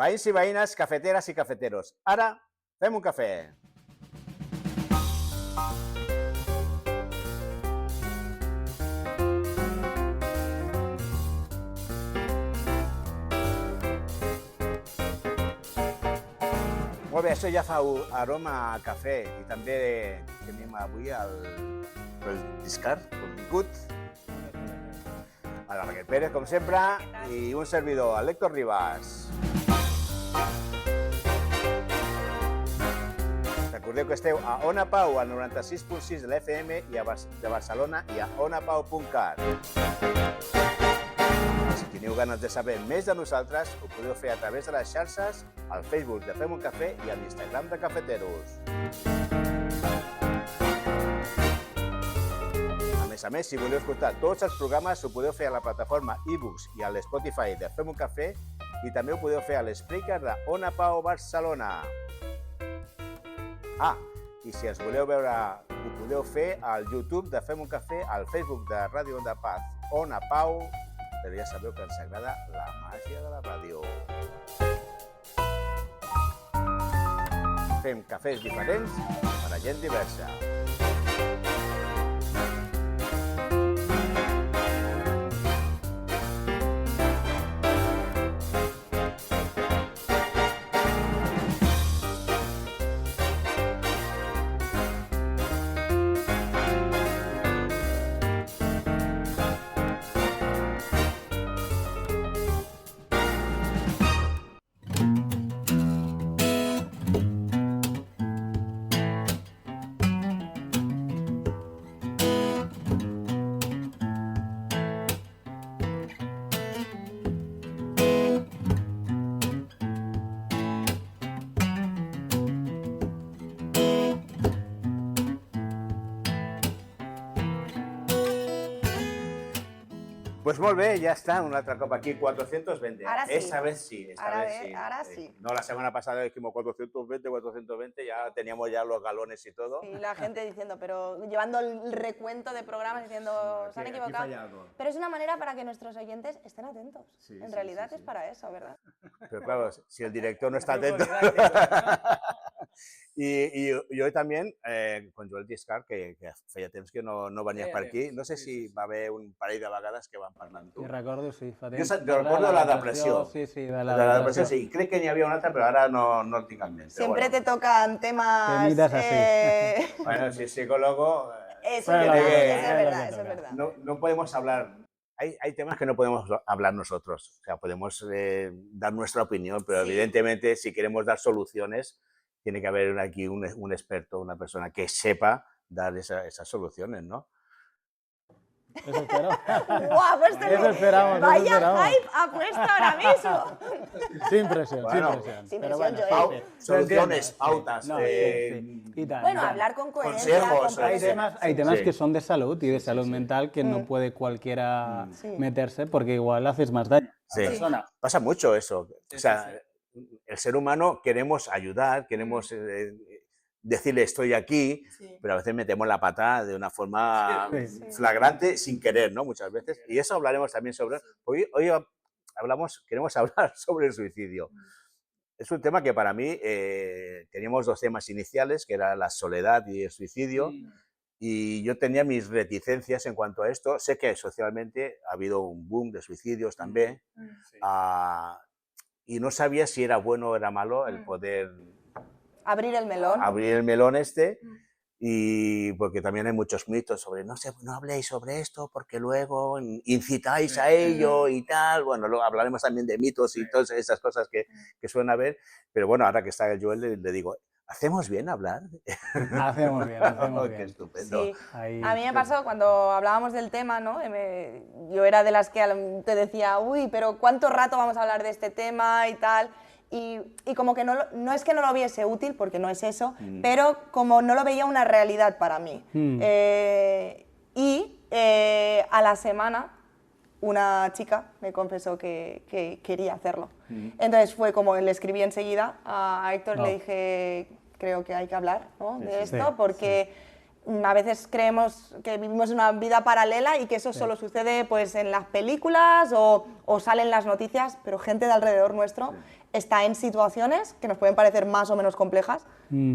Veïns i veïnes, cafeteres i cafeteros. Ara fem un cafè. Molt bé, això ja fa aroma a cafè i també tenim avui el Discard, benvingut, a la Raquel Pérez, com sempre, i un servidor, el Héctor Ribas. Recordeu que esteu a Ona Pau, al 96.6 de l'FM de Barcelona i a onapau.cat. Si teniu ganes de saber més de nosaltres, ho podeu fer a través de les xarxes, al Facebook de Fem un Cafè i a l'Instagram de Cafeteros. A més, si voleu escoltar tots els programes, ho podeu fer a la plataforma iBooks i a l'Spotify de Fem un Cafè i també ho podeu fer a l'Spreaker de Ona Pau Barcelona. I si ens voleu veure, ho podeu fer al YouTube de Fem un Cafè, al Facebook de Ràdio Onda Paz, Ona Pau, però ja sabeu que ens agrada la màgia de la ràdio. Fem cafès diferents per a gent diversa. Pues molt bé, ya está, un altre cop aquí, 420. Ahora sí. Esta vez sí, Ahora sí. No, la semana pasada dijimos 420, ya teníamos ya los galones y todo. Y la gente diciendo, pero llevando el recuento de programas diciendo, se han equivocado. Pero es una manera para que nuestros oyentes estén atentos. Sí, en realidad es para eso, ¿verdad? Pero claro, si el director no está atento... I jo també, con Joel Discard, que feia temps que no venies per aquí, no sé si va haver un parell de vegades que vam parlar amb tu. Sí, recordo, sí. Fa temps. Jo recordo la depressió. Sí, de la depressió, sí. Crec que n'hi havia una altra, però ara no el tinc en ment. Siempre te tocan temas... Temidas así. Bueno, si es psicólogo... Eso es verdad. No podemos hablar... Hay temas que no podemos hablar nosotros. O sea, podemos dar nuestra opinión, pero evidentemente si queremos dar soluciones, tiene que haber aquí un experto, una persona que sepa dar esas soluciones, ¿no? Eso espero. ¡Guau! Pues eso esperamos. Vaya hype ha puesto ahora mismo. Sin presión, bueno, sin pero presión, bueno, soluciones, pautas. No, y tal, bueno, hablar con coherencia. Consejos. Hay temas que son de salud y de salud mental que no puede cualquiera meterse porque igual haces más daño a la persona. Pasa mucho eso. O sea, el ser humano queremos ayudar, queremos decirle estoy aquí, pero a veces metemos la pata de una forma flagrante sin querer, ¿no? Muchas veces. Y eso hablaremos también sobre... Hoy queremos hablar sobre el suicidio. Es un tema que para mí teníamos dos temas iniciales, que era la soledad y el suicidio. Y yo tenía mis reticencias en cuanto a esto. Sé que socialmente ha habido un boom de suicidios también. Y no sabía si era bueno o era malo el poder... Abrir el melón. Abrir el melón y porque también hay muchos mitos sobre no habléis sobre esto porque luego incitáis a ello y tal. Bueno, luego hablaremos también de mitos y todas esas cosas que suelen haber. Pero bueno, ahora que está el Joel le digo, ¿hacemos bien hablar? Hacemos bien. Qué estupendo. Sí. A mí me pasó cuando hablábamos del tema, ¿no? Yo era de las que te decía, uy, pero ¿cuánto rato vamos a hablar de este tema y tal? Y como que no es que no lo viese útil, porque no es eso, pero como no lo veía una realidad para mí. A la semana una chica me confesó que quería hacerlo. Entonces fue como le escribí enseguida a Héctor, le dije, creo que hay que hablar, ¿no? de esto, porque a veces creemos que vivimos una vida paralela y que eso solo sucede pues, en las películas o salen las noticias, pero gente de alrededor nuestro está en situaciones que nos pueden parecer más o menos complejas,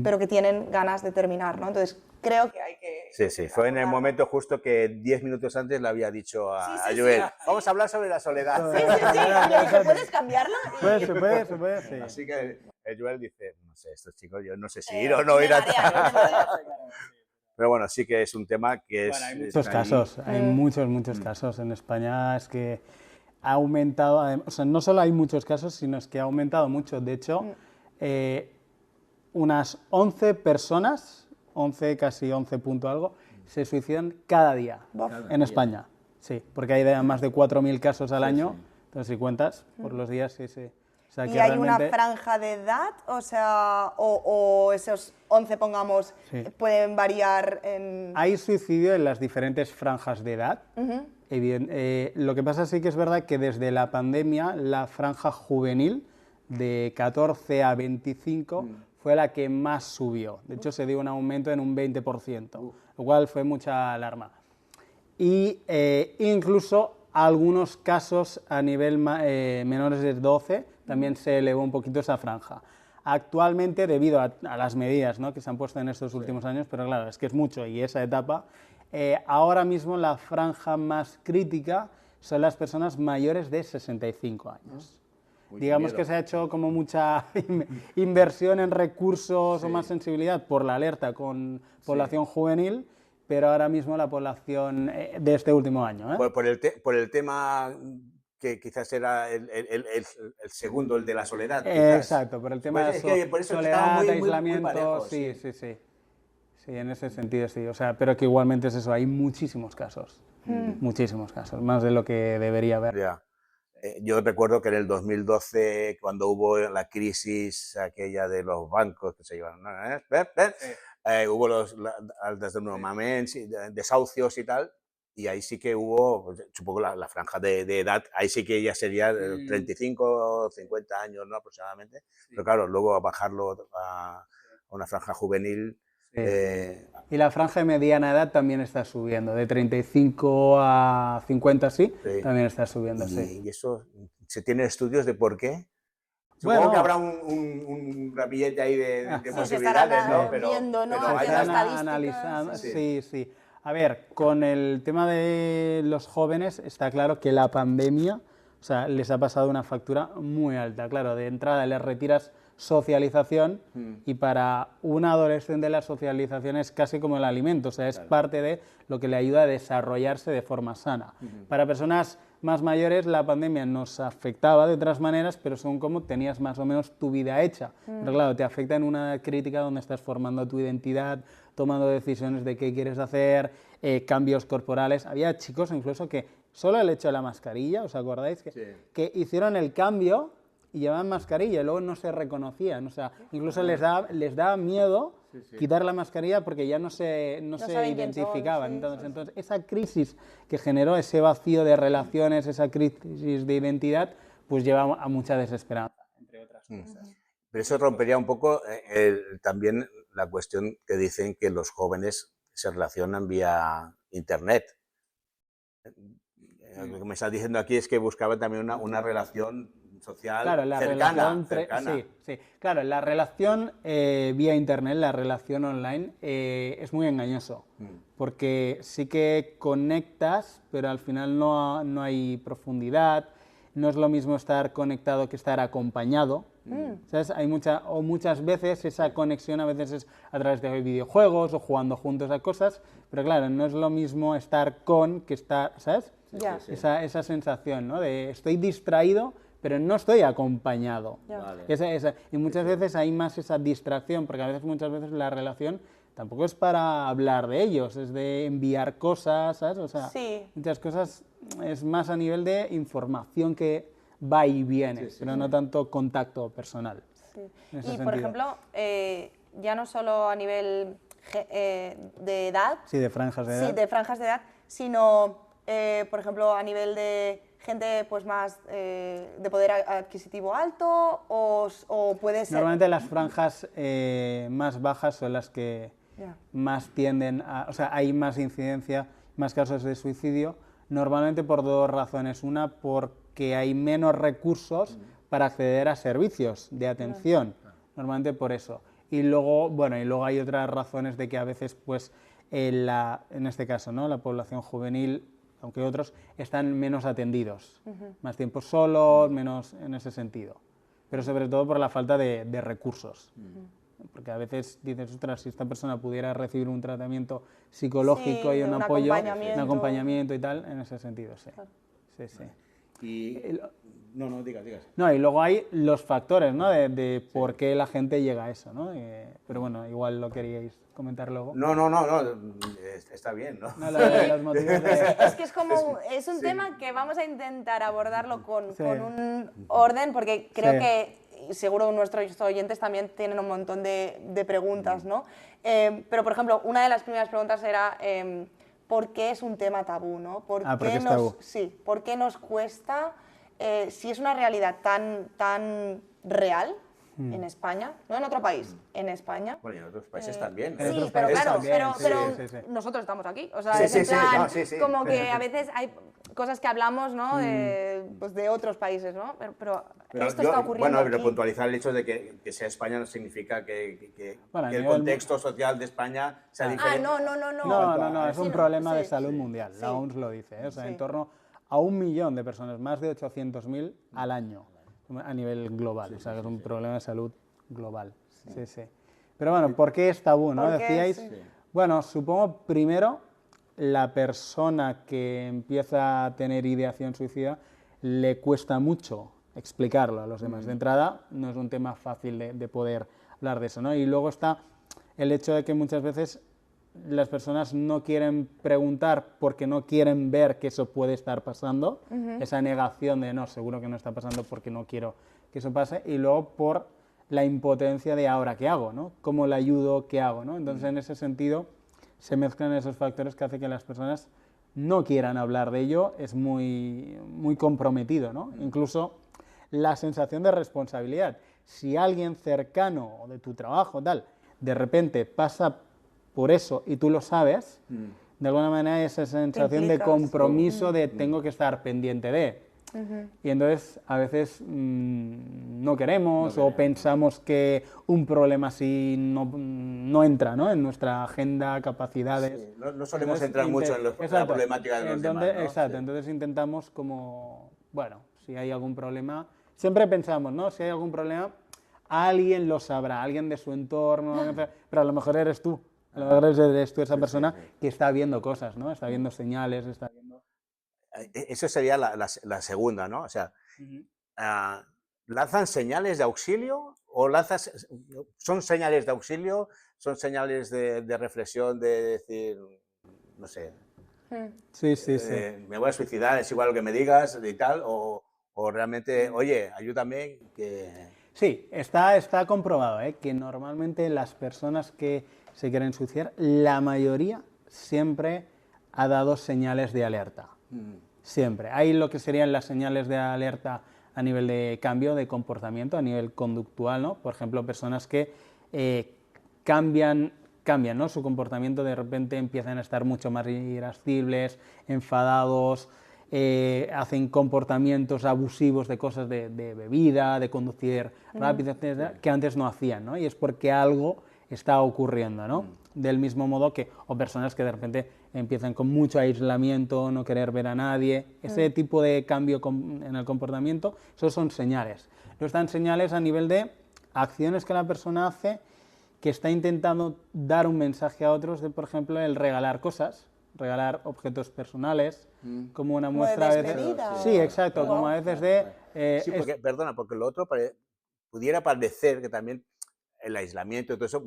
pero que tienen ganas de terminar, ¿no? Entonces, creo que hay que... Sí, fue en el momento justo que 10 minutos antes le había dicho a Joel, vamos a hablar sobre la soledad. Sí. Le dije, ¿puedes cambiarla? Se puede, sí. Así que Joel dice, no sé, estos chicos, yo no sé si ir o no ir a... Pero bueno, sí que es un tema que es... Bueno, hay muchos casos, hay muchos casos. En España es que ha aumentado, o sea, no solo hay muchos casos, sino es que ha aumentado mucho. De hecho, unas 11 personas, 11, casi 11 punto algo, se suicidan cada día en España. Sí, porque hay más de 4.000 casos al año, entonces si cuentas por los días, sí. O sea, ¿Y que hay realmente... una franja de edad? O sea, o esos 11, pongamos, pueden variar en... Hay suicidio en las diferentes franjas de edad. Lo que pasa sí que es verdad que desde la pandemia la franja juvenil de 14 a 25 fue la que más subió. De hecho, se dio un aumento en un 20%, lo cual fue mucha alarma. Y incluso algunos casos a nivel menores de 12 también se elevó un poquito esa franja. Actualmente, debido a las medidas, ¿no?, que se han puesto en estos últimos años, pero claro, es que es mucho y esa etapa, ahora mismo la franja más crítica son las personas mayores de 65 años. Digamos que se ha hecho como mucha inversión en recursos o más sensibilidad por la alerta con población juvenil, pero ahora mismo la población de este último año. Por el tema que quizás era el segundo, el de la soledad. Exacto, por el tema pues de por eso soledad, aislamiento, muy parejo, sí, en ese sentido sí. O sea, pero que igualmente es eso, hay muchísimos casos, más de lo que debería haber. Ya. Yo recuerdo que en el 2012, cuando hubo la crisis aquella de los bancos que se llevaron, hubo los desnormamientos, desahucios y tal, y ahí sí que hubo, pues, supongo la franja de edad, ahí sí que ya sería 35 o 50 años, ¿no?, aproximadamente, pero claro, luego a bajarlo a una franja juvenil... Y la franja de mediana edad también está subiendo, de 35 a 50 también está subiendo, ¿Y eso se tiene estudios de por qué? Supongo que habrá un ramillete ahí de posibilidades, ¿no? Pero viendo, ¿no? Se están analizando, sí. A ver, con el tema de los jóvenes está claro que la pandemia, o sea, les ha pasado una factura muy alta. Claro, de entrada les retiras socialización y para un adolescente la socialización es casi como el alimento, o sea, es parte de lo que le ayuda a desarrollarse de forma sana. Para personas más mayores la pandemia nos afectaba de otras maneras, pero según cómo tenías más o menos tu vida hecha. Pero claro, te afecta en una crítica donde estás formando tu identidad, tomando decisiones de qué quieres hacer, cambios corporales. Había chicos incluso que solo el hecho de la mascarilla, ¿os acordáis? Que hicieron el cambio y llevaban mascarilla y luego no se reconocían, o sea, incluso les daba miedo quitar la mascarilla porque ya no se identificaban. Entonces, esa crisis que generó ese vacío de relaciones, esa crisis de identidad, pues lleva a mucha desesperanza, entre otras cosas. Pero eso rompería un poco también la cuestión que dicen que los jóvenes se relacionan vía Internet. Lo que me estás diciendo aquí es que buscaban también una relación social cercana. Claro, la relación vía Internet, la relación online, es muy engañoso, porque sí que conectas, pero al final no hay profundidad, no es lo mismo estar conectado que estar acompañado. ¿Sabes? Muchas veces esa conexión a veces es a través de videojuegos o jugando juntos a cosas, pero claro, no es lo mismo estar con que estar, ¿sabes? Esa sensación, ¿no?, de estoy distraído, pero no estoy acompañado. Y muchas veces hay más esa distracción, porque muchas veces la relación tampoco es para hablar de ellos, es de enviar cosas, ¿sabes? O sea, muchas cosas es más a nivel de información que va y viene, pero no tanto contacto personal. Y, por ejemplo, ya no solo a nivel de edad, de franjas de edad. Sí, de franjas de edad, sino, por ejemplo, a nivel de gente pues más de poder adquisitivo alto, o puede ser... Normalmente las franjas más bajas son las que más tienden a... O sea, hay más incidencia, más casos de suicidio, normalmente por dos razones. Una, porque hay menos recursos para acceder a servicios de atención, normalmente por eso. Y luego hay otras razones de que a veces, pues, en este caso, ¿no?, la población juvenil, aunque otros, están menos atendidos, más tiempo solos, menos en ese sentido. Pero sobre todo por la falta de recursos. Porque a veces dices, ostras, si esta persona pudiera recibir un tratamiento psicológico y un apoyo, un acompañamiento y tal, en ese sentido, sí. Claro. Sí, sí. No, digas. No, y luego hay los factores, ¿no?, de por qué la gente llega a eso, ¿no? Pero bueno, igual lo queríais comentar luego. No, está bien, ¿no? Los motivos de... Es que es un tema que vamos a intentar abordarlo con un orden, porque creo que seguro nuestros oyentes también tienen un montón de preguntas, ¿no? Pero, por ejemplo, una de las primeras preguntas era ¿por qué es un tema tabú, ¿no? ¿Por qué nos cuesta, si es una realidad tan real en España, no en otro país, en España? Bueno, y en otros países también. Sí, pero claro, pero nosotros estamos aquí, o sea, es en plan, como que a veces hay cosas que hablamos, ¿no?, de otros países, ¿no? Pero esto está ocurriendo Bueno, pero aquí. puntualizar el hecho de que sea España no significa que el contexto social de España sea diferente. No, es un problema de salud mundial, la OMS lo dice, o sea, en torno a 1 millón de personas, más de 800.000 al año, a nivel global, o sea, que es un problema de salud global. Sí. Pero bueno, ¿por qué es tabú, no? Decíais, bueno, supongo primero la persona que empieza a tener ideación suicida le cuesta mucho explicarlo a los demás. De entrada, no es un tema fácil de poder hablar de eso, ¿no? Y luego está el hecho de que muchas veces las personas no quieren preguntar porque no quieren ver que eso puede estar pasando, esa negación de no, seguro que no está pasando porque no quiero que eso pase, y luego por la impotencia de ahora qué hago, ¿no? ¿Cómo le ayudo? ¿Qué hago? ¿no? Entonces, en ese sentido, se mezclan esos factores que hacen que las personas no quieran hablar de ello, es muy comprometido, ¿no? Incluso la sensación de responsabilidad. Si alguien cercano de tu trabajo, tal, de repente pasa por eso y tú lo sabes, de alguna manera esa sensación de compromiso de tengo que estar pendiente de. Y entonces a veces no queremos o pensamos que un problema así no entra, ¿no?, en nuestra agenda, capacidades. Sí, no solemos entrar mucho en la problemática de los demás, ¿no? Exacto, entonces intentamos como, bueno, si hay algún problema, siempre pensamos, ¿no?, si hay algún problema, alguien lo sabrá, alguien de su entorno, pero a lo mejor eres tú. A lo mejor eres tú esa persona que está viendo cosas, ¿no? Está viendo señales, está viendo... Eso sería la segunda, ¿no? O sea, ¿lanzan señales de auxilio o son señales de auxilio, son señales de reflexión, de decir, no sé, sí. Me voy a suicidar, es igual lo que me digas y tal, o realmente, oye, ayúdame, que... Sí, está comprobado, que normalmente las personas que se quieren suicidar, la mayoría siempre ha dado señales de alerta. Siempre. Hay lo que serían las señales de alerta a nivel de cambio de comportamiento, a nivel conductual, ¿no? Por ejemplo, personas que cambian, ¿no?, su comportamiento, de repente empiezan a estar mucho más irascibles, enfadados, hacen comportamientos abusivos de cosas de bebida, de conducir rápido, etcétera, que antes no hacían, ¿no? Y es porque algo está ocurriendo, ¿no? Del mismo modo que, o personas que de repente empiezan con mucho aislamiento, no querer ver a nadie, ese tipo de cambio en el comportamiento, esos son señales. Luego están señales a nivel de acciones que la persona hace, que está intentando dar un mensaje a otros, de, por ejemplo, el regalar cosas, regalar objetos personales, como una muestra de despedida, Sí, exacto, como a veces de... sí, porque lo otro pudiera parecer que también el aislamiento y todo eso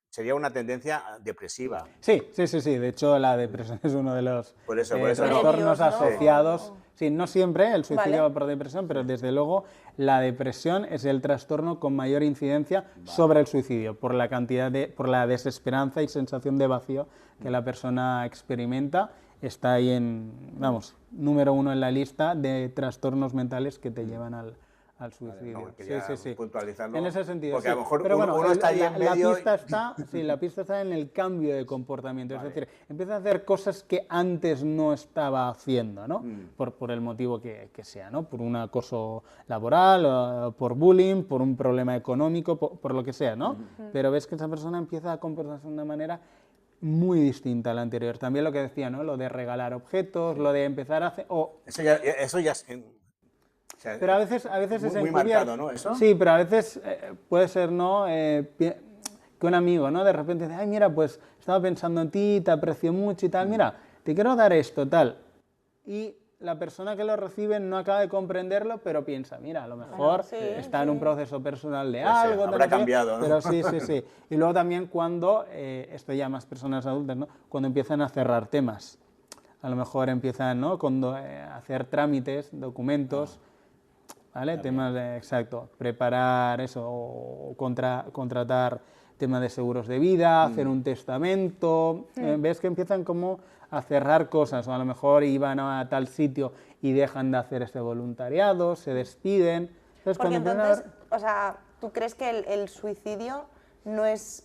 sería una tendencia depresiva. Sí. De hecho, la depresión es uno de los trastornos asociados. Sí, no siempre el suicidio va por depresión, pero desde luego la depresión es el trastorno con mayor incidencia sobre el suicidio, por la desesperanza y sensación de vacío que la persona experimenta. Está ahí número 1 en la lista de trastornos mentales que te llevan al al suicidio. No, quería puntualizarlo, En ese sentido, porque a lo mejor pero bueno, uno está ahí en medio. La pista está en el cambio de comportamiento, es decir, empieza a hacer cosas que antes no estaba haciendo, ¿no? Por el motivo que sea, ¿no? Por un acoso laboral, por bullying, por un problema económico, por lo que sea, ¿no? Pero ves que esa persona empieza a comportarse de una manera muy distinta a la anterior. También lo que decía, ¿no? Lo de regalar objetos, lo de empezar a hacer... Eso ya es... O sea, pero a veces es muy marcado, ¿no? ¿Eso? Sí, pero a veces puede ser, ¿no? Que un amigo, ¿no? De repente dice, ay, mira, pues estaba pensando en ti, te aprecio mucho y tal, mira, te quiero dar esto, tal. Y la persona que lo recibe no acaba de comprenderlo, pero piensa, mira, a lo mejor está en un proceso personal de algo. Habrá cambiado, ¿no? Pero sí. Y luego también cuando, esto ya más personas adultas, ¿no? Cuando empiezan a cerrar temas. A lo mejor empiezan, ¿no? A hacer trámites, documentos, ¿vale? Temas de, exacto, preparar eso, o contratar temas de seguros de vida, hacer un testamento, ves que empiezan como a cerrar cosas, o a lo mejor iban a tal sitio y dejan de hacer ese voluntariado, se despiden. Porque entonces, o sea, ¿tú crees que el suicidio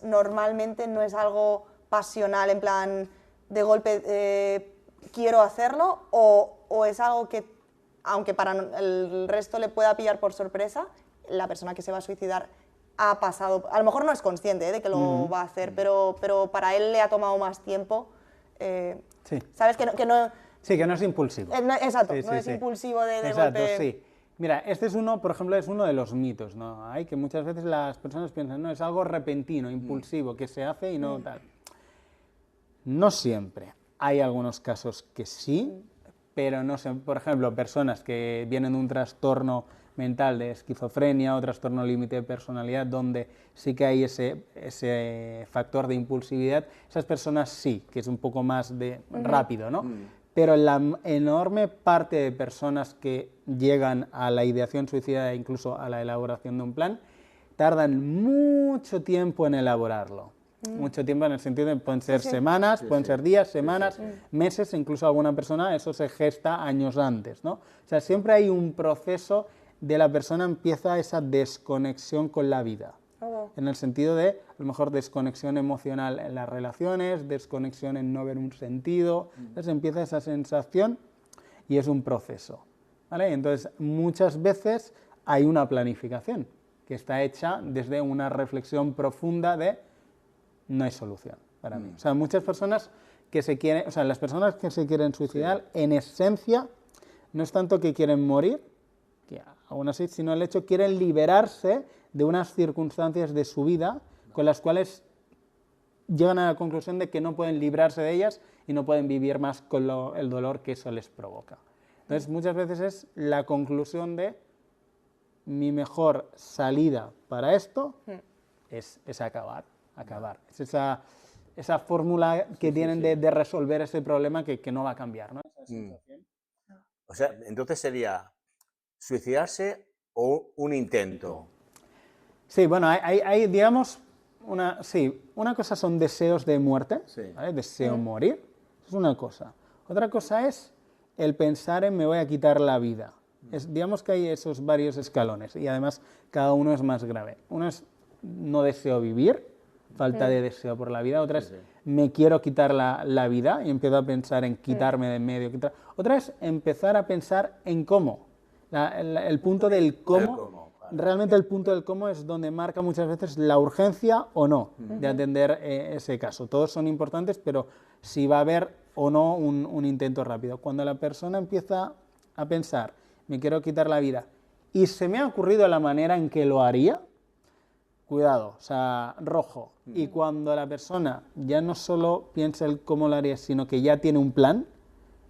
normalmente no es algo pasional, en plan, de golpe quiero hacerlo, o es algo que, aunque para el resto le pueda pillar por sorpresa, la persona que se va a suicidar ha pasado, a lo mejor no es consciente de que lo va a hacer, pero para él le ha tomado más tiempo, ¿sabes? Que no... Sí, que no es impulsivo. Exacto, no es impulsivo de golpe... Sí. Mira, este es uno, por ejemplo, es uno de los mitos, ¿no? Hay que muchas veces las personas piensan, no, es algo repentino, impulsivo, que se hace y no tal. No siempre. Hay algunos casos que sí, pero no sé, por ejemplo, personas que vienen de un trastorno mental de esquizofrenia o trastorno límite de personalidad, donde sí que hay ese factor de impulsividad, esas personas sí, que es un poco más rápido, ¿no? Pero la enorme parte de personas que llegan a la ideación suicida e incluso a la elaboración de un plan, tardan mucho tiempo en elaborarlo. Mucho tiempo en el sentido de pueden ser semanas, pueden ser días, semanas, meses, incluso alguna persona eso se gesta años antes, ¿no? O sea, siempre hay un proceso de la persona empieza esa desconexión con la vida, en el sentido de, a lo mejor, desconexión emocional en las relaciones, desconexión en no ver un sentido, entonces empieza esa sensación y es un proceso, ¿vale? Entonces, muchas veces hay una planificación que está hecha desde una reflexión profunda de no hay solución para mí. O sea, muchas personas que se quieren, o sea, las personas que se quieren suicidar, en esencia, no es tanto que quieren morir, que aún así, sino el hecho que quieren liberarse de unas circunstancias de su vida con las cuales llegan a la conclusión de que no pueden librarse de ellas y no pueden vivir más con el dolor que eso les provoca. Entonces, muchas veces es la conclusión de mi mejor salida para esto es acabar. Es esa fórmula que tienen de resolver ese problema que no va a cambiar, ¿no? Esa sensación. O sea, entonces sería suicidarse o un intento. Sí, bueno, hay digamos, una cosa son deseos de muerte, ¿vale? Deseo morir, es una cosa. Otra cosa es el pensar en me voy a quitar la vida. Digamos que hay esos varios escalones y además cada uno es más grave. Uno es no deseo vivir, falta de deseo por la vida. Otra es me quiero quitar la vida y empiezo a pensar en quitarme de en medio. Otra es empezar a pensar en cómo. El punto del cómo, realmente el punto del cómo es donde marca muchas veces la urgencia o no de atender ese caso. Todos son importantes, pero si va a haber o no un intento rápido. Cuando la persona empieza a pensar, me quiero quitar la vida, y se me ha ocurrido la manera en que lo haría, cuidado, o sea, rojo. Y cuando la persona ya no solo piensa el cómo lo haría, sino que ya tiene un plan,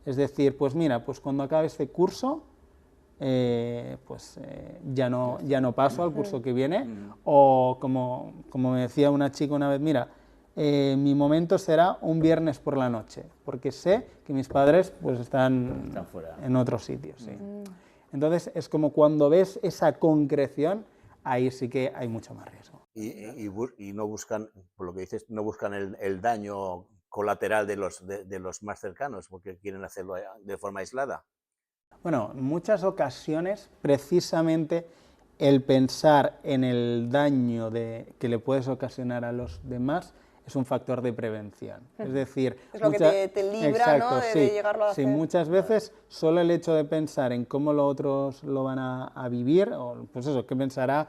es decir, pues mira, pues cuando acabe este curso, ya no paso al curso que viene, o como me decía una chica una vez, mira, mi momento será un viernes por la noche, porque sé que mis padres pues están fuera, en otro sitio. Sí. Entonces es como cuando ves esa concreción, ahí sí que hay mucho más riesgo. Y no buscan, por lo que dices, no buscan el daño colateral de los más cercanos, porque quieren hacerlo de forma aislada. Bueno, en muchas ocasiones, precisamente, el pensar en el daño que le puedes ocasionar a los demás es un factor de prevención. Es decir, es lo que te libra, exacto, ¿no? de llegarlo a hacer. Sí, muchas veces solo el hecho de pensar en cómo los otros lo van a vivir, o pues eso, qué pensará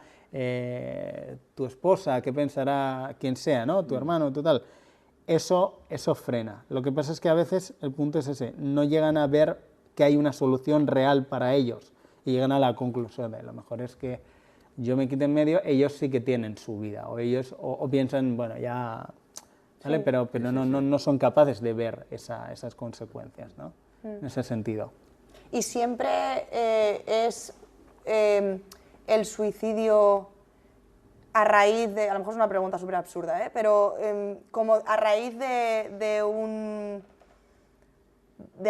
tu esposa, qué pensará quien sea, ¿no? Tu hermano, total. Eso frena. Lo que pasa es que a veces el punto es ese, no llegan a ver que hay una solución real para ellos y llegan a la conclusión de lo mejor es que yo me quito en medio, ellos sí que tienen su vida, o ellos o piensan, bueno, ya, ¿vale? Sí. Pero no son capaces de ver esas consecuencias, ¿no? En ese sentido. Y siempre es el suicidio a raíz de, a lo mejor es una pregunta súper absurda, pero como a raíz de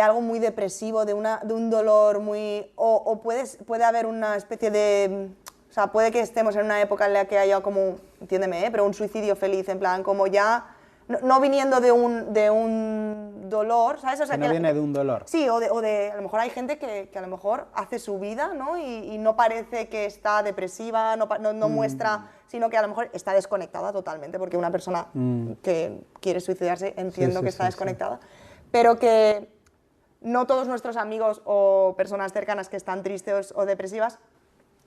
algo muy depresivo, de un dolor muy... O puede haber una especie de... O sea, puede que estemos en una época en la que haya como, entiéndeme, pero un suicidio feliz, en plan, como ya... No viniendo de un dolor, ¿sabes? O sea, que no viene de un dolor. Sí, o de a lo mejor hay gente que a lo mejor hace su vida, ¿no? Y no parece que está depresiva, no muestra, sino que a lo mejor está desconectada totalmente, porque una persona que quiere suicidarse, entiendo que está desconectada, pero que no todos nuestros amigos o personas cercanas que están tristes o depresivas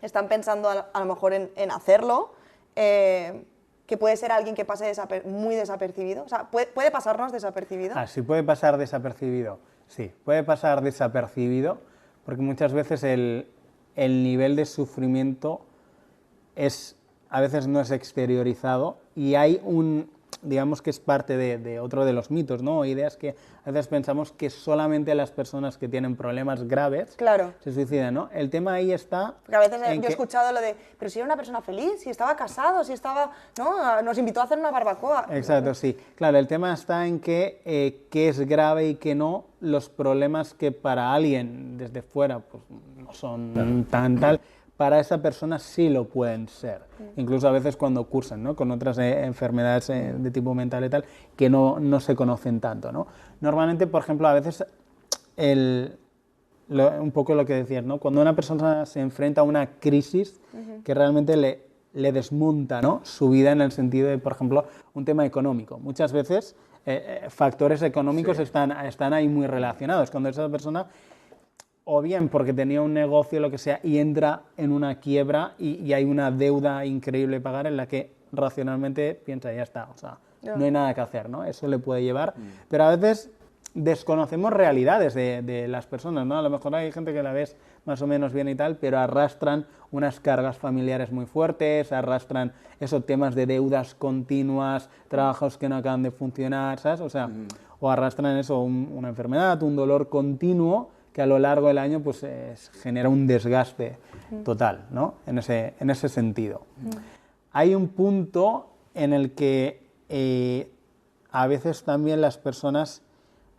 están pensando a lo mejor en hacerlo, que puede ser alguien que pase muy desapercibido. O sea, ¿puede pasarnos desapercibido? Ah, sí puede pasar desapercibido. Sí, puede pasar desapercibido porque muchas veces el nivel de sufrimiento a veces no es exteriorizado y hay digamos que es parte de otro de los mitos, ¿no? Ideas que a veces pensamos que solamente las personas que tienen problemas graves se suicidan, ¿no? El tema ahí está... Porque a veces yo he escuchado lo de, pero si era una persona feliz, si estaba casado, si estaba... ¿no? Nos invitó a hacer una barbacoa. Exacto, sí. Claro, el tema está en que qué es grave y qué no, los problemas que para alguien desde fuera pues, no son tan tal... para esa persona sí lo pueden ser, incluso a veces cuando cursan, ¿no? Con otras enfermedades de tipo mental y tal, que no se conocen tanto, ¿no? Normalmente, por ejemplo, a veces, un poco lo que decías, ¿no? Cuando una persona se enfrenta a una crisis que realmente le desmonta, ¿no? Su vida en el sentido de, por ejemplo, un tema económico. Muchas veces factores económicos están ahí muy relacionados. Cuando esa persona... o bien porque tenía un negocio, lo que sea, y entra en una quiebra y hay una deuda increíble a pagar en la que racionalmente piensa, ya está, o sea, no hay nada que hacer, ¿no? Eso le puede llevar, pero a veces desconocemos realidades de las personas, ¿no? A lo mejor hay gente que la ves más o menos bien y tal, pero arrastran unas cargas familiares muy fuertes, arrastran esos temas de deudas continuas, trabajos que no acaban de funcionar, ¿sabes? O sea, o arrastran eso, una enfermedad, un dolor continuo, que a lo largo del año pues, genera un desgaste total, ¿no? En ese sentido. Hay un punto en el que a veces también las personas,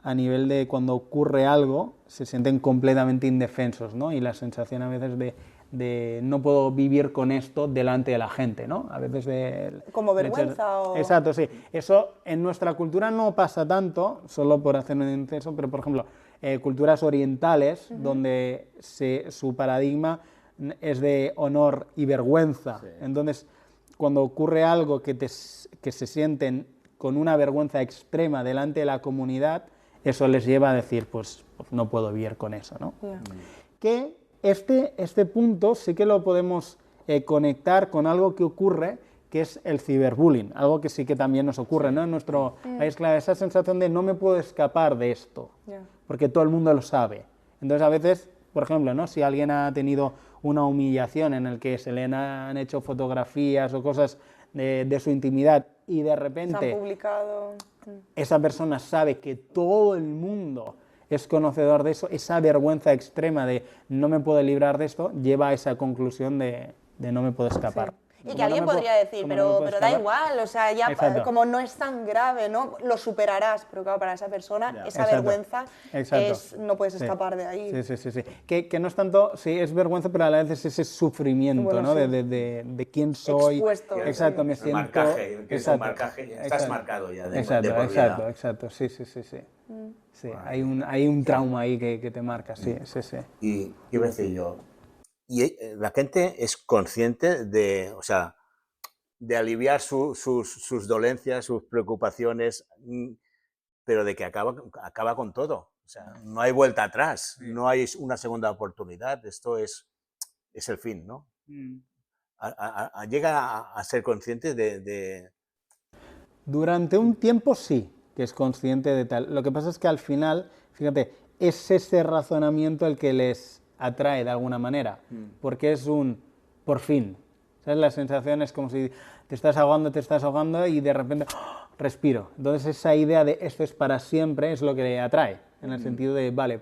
a nivel de cuando ocurre algo, se sienten completamente indefensos, ¿no? Y la sensación a veces de no puedo vivir con esto delante de la gente, ¿no? A veces como vergüenza o... Exacto, sí. Eso en nuestra cultura no pasa tanto, solo por hacer un inciso, pero por ejemplo, culturas orientales, donde su paradigma es de honor y vergüenza. Sí. Entonces, cuando ocurre algo que se sienten con una vergüenza extrema delante de la comunidad, eso les lleva a decir, pues no puedo vivir con eso, ¿no? Yeah. Que este punto sí que lo podemos conectar con algo que ocurre, que es el ciberbullying, algo que sí que también nos ocurre, ¿no? En nuestro país, claro, esa sensación de no me puedo escapar de esto, porque todo el mundo lo sabe. Entonces, a veces, por ejemplo, ¿no? Si alguien ha tenido una humillación en el que se le han hecho fotografías o cosas de su intimidad y de repente se han publicado. Esa persona sabe que todo el mundo es conocedor de eso, esa vergüenza extrema de no me puedo librar de esto, lleva a esa conclusión de no me puedo escapar. Sí. Y que alguien podría decir, pero da igual, o sea, ya como no es tan grave, ¿no? Lo superarás, pero claro, para esa persona, esa vergüenza no puedes escapar de ahí. Sí. Que no es tanto, sí, es vergüenza, pero a la vez es ese sufrimiento, bueno, ¿no? Sí. De quién soy. Expuesto. Exacto, me siento... marcaje, que es un marcaje, estás marcado ya de por vida. Exacto, sí. Sí, hay un trauma ahí que te marca, sí. Y iba a decir yo, y la gente es consciente de, o sea, de aliviar sus dolencias, sus preocupaciones, pero de que acaba con todo. O sea, no hay vuelta atrás, no hay una segunda oportunidad, esto es el fin, ¿no? Llega a ser consciente de... Durante un tiempo sí, que es consciente de tal. Lo que pasa es que al final, fíjate, es ese razonamiento el que les atrae de alguna manera, porque es un por fin. ¿Sabes? La sensación es como si te estás ahogando y de repente ¡oh! Respiro. Entonces esa idea de esto es para siempre es lo que le atrae, en el sentido de, vale,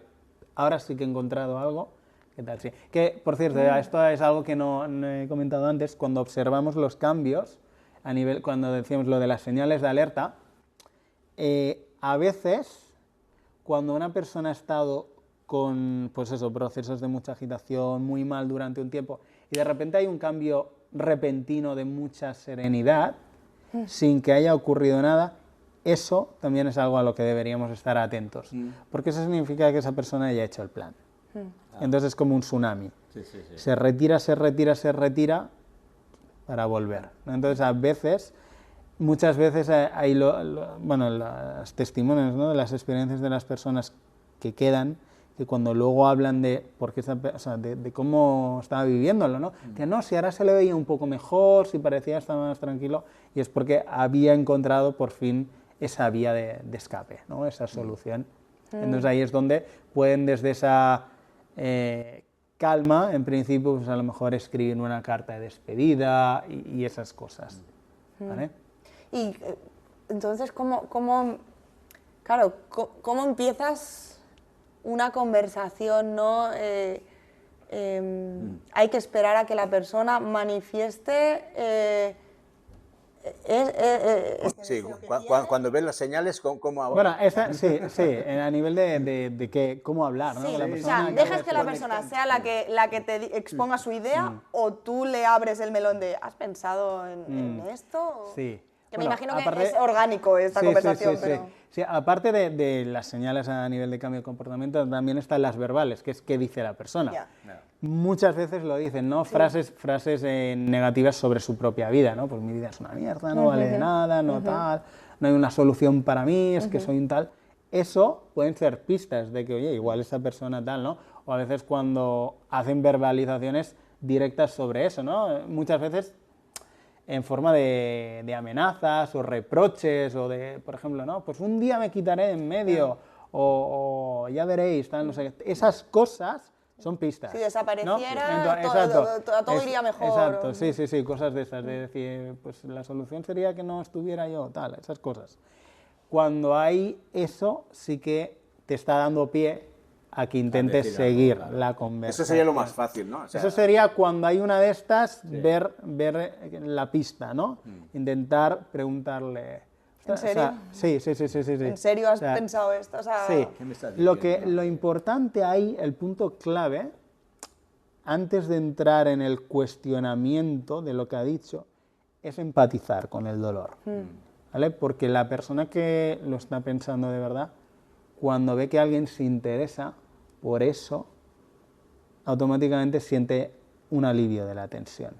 ahora sí que he encontrado algo. ¿Qué tal? Sí. Que, por cierto, esto es algo que no he comentado antes, cuando observamos los cambios, a nivel, cuando decíamos lo de las señales de alerta, a veces, cuando una persona ha estado con, pues eso, procesos de mucha agitación, muy mal durante un tiempo, y de repente hay un cambio repentino de mucha serenidad, sin que haya ocurrido nada, eso también es algo a lo que deberíamos estar atentos, porque eso significa que esa persona haya hecho el plan. Entonces es como un tsunami. Se retira para volver. Entonces a veces, muchas veces hay los testimonios, ¿no? De las experiencias de las personas que quedan, que cuando luego hablan de, de cómo estaba viviéndolo, ¿no? Que no, si ahora se le veía un poco mejor, si parecía estar más tranquilo, y es porque había encontrado por fin esa vía de escape, ¿no? Esa solución. Entonces ahí es donde pueden desde esa calma, en principio, pues a lo mejor escribir una carta de despedida y esas cosas, ¿vale? Y entonces, ¿cómo empiezas una conversación, ¿no? Hay que esperar a que la persona manifieste... sí, cuando ves las señales, ¿cómo bueno, sí, a nivel de que, cómo hablar, ¿no? Sí, Con la persona, o sea, dejas que la persona sea la que te exponga su idea o tú le abres el melón de ¿has pensado en esto? Sí. Que me imagino que es orgánico esta conversación, pero... Sí, aparte de las señales a nivel de cambio de comportamiento, también están las verbales, que es qué dice la persona. Muchas veces lo dicen, ¿no? Frases negativas sobre su propia vida, ¿no? Pues mi vida es una mierda, no vale de nada, no tal, no hay una solución para mí, es que soy un tal. Eso pueden ser pistas de que, oye, igual esa persona tal, ¿no? O a veces cuando hacen verbalizaciones directas sobre eso, ¿no? Muchas veces en forma de amenazas o reproches o de, por ejemplo, ¿no? Pues un día me quitaré de en medio o ya veréis, tal, no sé qué. Esas cosas son pistas. Si desapareciera, ¿no? todo iría mejor. Exacto, sí, cosas de esas, de decir, pues la solución sería que no estuviera yo, tal, esas cosas. Cuando hay eso, sí que te está dando pie a que intentes seguir la conversación. Eso sería lo más fácil, ¿no? O sea, eso sería cuando hay una de estas, ver la pista, ¿no? Intentar preguntarle... ¿En serio? Sí. ¿En serio has pensado esto? O sea, sí. Lo importante ahí, el punto clave, antes de entrar en el cuestionamiento de lo que ha dicho, es empatizar con el dolor, ¿vale? Porque la persona que lo está pensando de verdad, cuando ve que alguien se interesa por eso, automáticamente siente un alivio de la tensión.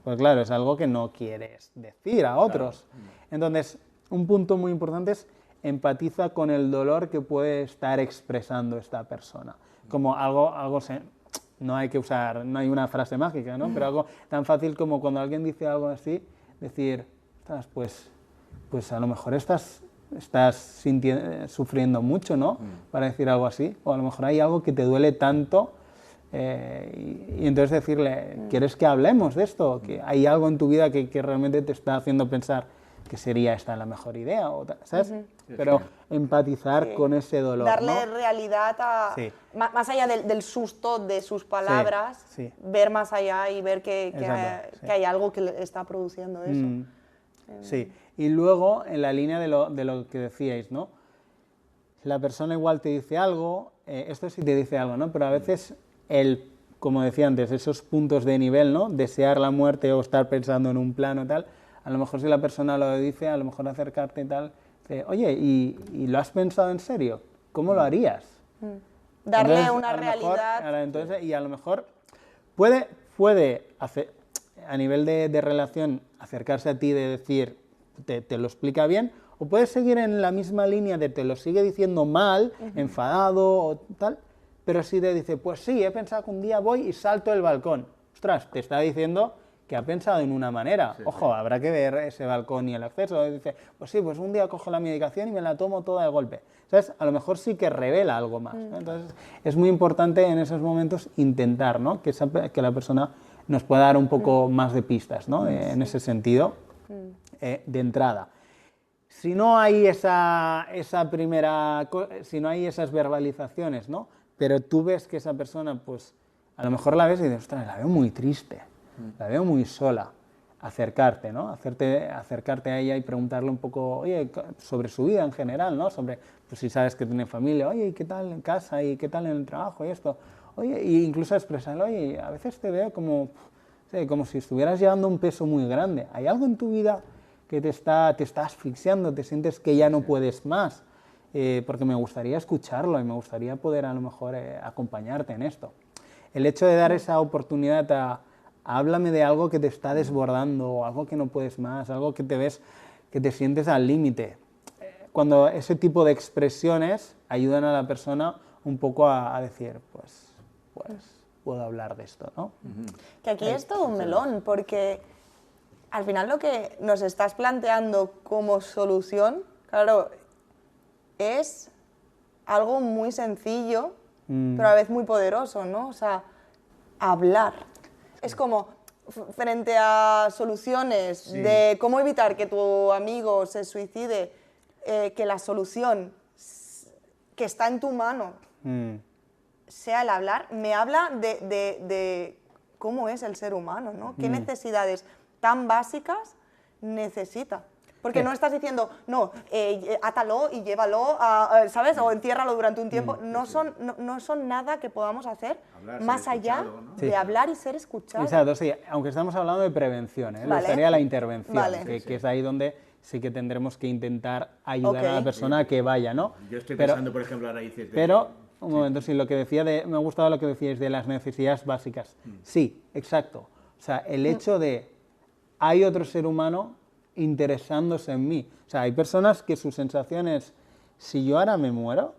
Pues claro, es algo que no quieres decir a otros. Entonces, un punto muy importante es empatiza con el dolor que puede estar expresando esta persona. Como no hay que usar, no hay una frase mágica, ¿no? Pero algo tan fácil como cuando alguien dice algo así, decir, pues a lo mejor estás sufriendo mucho, ¿no? Para decir algo así, o a lo mejor hay algo que te duele tanto, y entonces decirle, ¿quieres que hablemos de esto? Que hay algo en tu vida que realmente te está haciendo pensar que sería esta la mejor idea, ¿sabes? Pero empatizar con ese dolor, darle ¿no? realidad más allá del susto de sus palabras, ver más allá y ver que hay algo que le está produciendo eso. Sí, y luego en la línea de lo que decíais, ¿no? La persona igual te dice algo, esto sí te dice algo, ¿no? Pero a veces, como decía antes, esos puntos de nivel, ¿no? Desear la muerte o estar pensando en un plano tal, a lo mejor si la persona lo dice, a lo mejor acercarte y tal, dice, oye, ¿y lo has pensado en serio? ¿Cómo lo harías? Darle Entonces, una realidad. Y a lo mejor puede hacer, a nivel de relación, acercarse a ti de decir, te lo explica bien, o puedes seguir en la misma línea de te lo sigue diciendo mal, enfadado o tal, pero si te dice, pues sí, he pensado que un día voy y salto el balcón. Ostras, te está diciendo que ha pensado en una manera. Ojo, habrá que ver ese balcón y el acceso. Dice, pues sí, pues un día cojo la medicación y me la tomo toda de golpe. ¿Sabes? A lo mejor sí que revela algo más, ¿no? Entonces, es muy importante en esos momentos intentar, ¿no? que la persona nos pueda dar un poco más de pistas, ¿no? En ese sentido, de entrada. Si no hay si no hay esas verbalizaciones, ¿no? Pero tú ves que esa persona, pues, a lo mejor la ves y dices, ostras, la veo muy triste, la veo muy sola. Acercarte, ¿no? Acercarte a ella y preguntarle un poco, oye, sobre su vida en general, ¿no? Sobre, pues si sabes que tiene familia, oye, ¿y qué tal en casa? ¿Y qué tal en el trabajo? Y esto. Oye, e incluso expresarle, oye, a veces te veo como si estuvieras llevando un peso muy grande. ¿Hay algo en tu vida que te está asfixiando? ¿Te sientes que ya no puedes más? Porque me gustaría escucharlo y me gustaría poder a lo mejor acompañarte en esto. El hecho de dar esa oportunidad a háblame de algo que te está desbordando, algo que no puedes más, algo que te ves, que te sientes al límite. Cuando ese tipo de expresiones ayudan a la persona un poco a decir, pues puedo hablar de esto, ¿no? Que aquí es todo un melón, porque al final lo que nos estás planteando como solución, claro, es algo muy sencillo, pero a la vez muy poderoso, ¿no? O sea, hablar. Es como, frente a soluciones de cómo evitar que tu amigo se suicide, que la solución que está en tu mano sea el hablar, me habla de cómo es el ser humano, ¿no? ¿Qué necesidades tan básicas necesita? Porque no estás diciendo, no, átalo y llévalo, ¿sabes? O enciérralo durante un tiempo. No son nada que podamos hacer más allá de hablar y ser escuchado. Exacto, sí. Aunque estamos hablando de prevención, ¿eh? Vale. Sería la intervención, Vale. que es ahí donde sí que tendremos que intentar ayudar a la persona a que vaya, ¿no? Yo estoy pensando, por ejemplo, ahora dices... Pero, un momento, sí, lo que decía me ha gustado lo que decíais de las necesidades básicas. Sí, exacto. O sea, el hecho de hay otro ser humano interesándose en mí. O sea, hay personas que su sensación es, si yo ahora me muero,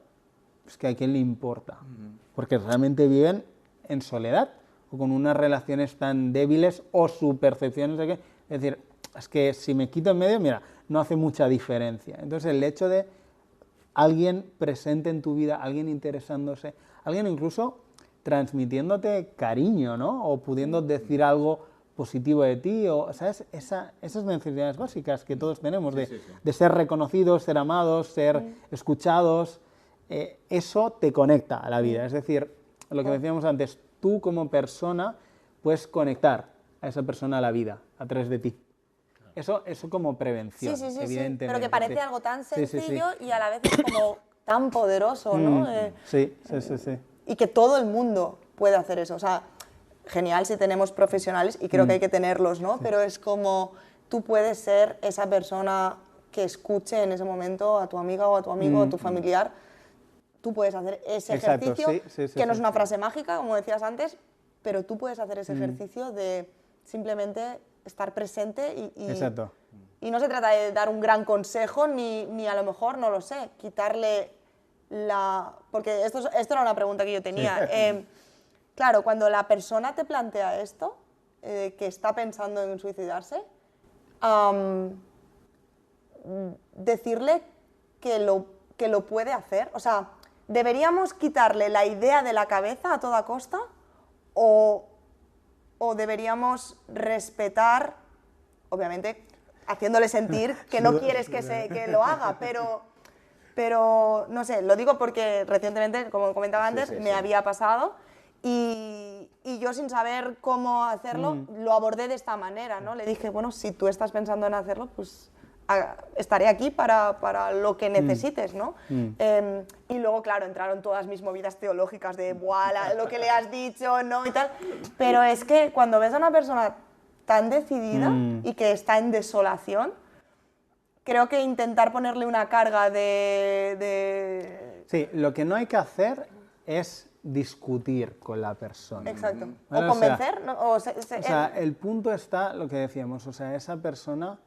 pues que a quién le importa. Porque realmente viven en soledad o con unas relaciones tan débiles o su percepción es decir, es que si me quito en medio, mira, no hace mucha diferencia. Entonces, el hecho de alguien presente en tu vida, alguien interesándose, alguien incluso transmitiéndote cariño, ¿no? O pudiendo decir algo positivo de ti, o ¿sabes? Esas necesidades básicas que todos tenemos, de ser reconocidos, ser amados, ser escuchados, eso te conecta a la vida. Es decir, lo que decíamos antes, tú como persona puedes conectar a esa persona a la vida a través de ti. Eso como prevención, evidentemente. Pero que parece algo tan sencillo y a la vez es como tan poderoso, ¿no? Sí. Y que todo el mundo puede hacer eso. O sea, genial si tenemos profesionales, y creo que hay que tenerlos, ¿no? Pero es como tú puedes ser esa persona que escuche en ese momento a tu amiga o a tu amigo o a tu familiar. Tú puedes hacer ese ejercicio, que no es una frase mágica, como decías antes, pero tú puedes hacer ese ejercicio de simplemente estar presente y no se trata de dar un gran consejo ni a lo mejor, no lo sé, quitarle porque esto era una pregunta que yo tenía. Claro, cuando la persona te plantea esto, que está pensando en suicidarse, decirle que lo puede hacer. O sea, ¿deberíamos quitarle la idea de la cabeza a toda costa o deberíamos respetar, obviamente haciéndole sentir que no quieres que lo haga, pero no sé, lo digo porque recientemente, como comentaba antes, me había pasado y yo sin saber cómo hacerlo lo abordé de esta manera, ¿no? Le dije, bueno, si tú estás pensando en hacerlo, pues estaré aquí para lo que necesites, ¿no? Y luego, claro, entraron todas mis movidas teológicas de lo que le has dicho, ¿no? Y tal. Pero es que cuando ves a una persona tan decidida y que está en desolación, creo que intentar ponerle una carga Sí, lo que no hay que hacer es discutir con la persona. Exacto. ¿Vale? O convencer, ¿no? O sea, el punto está, lo que decíamos, o sea, esa persona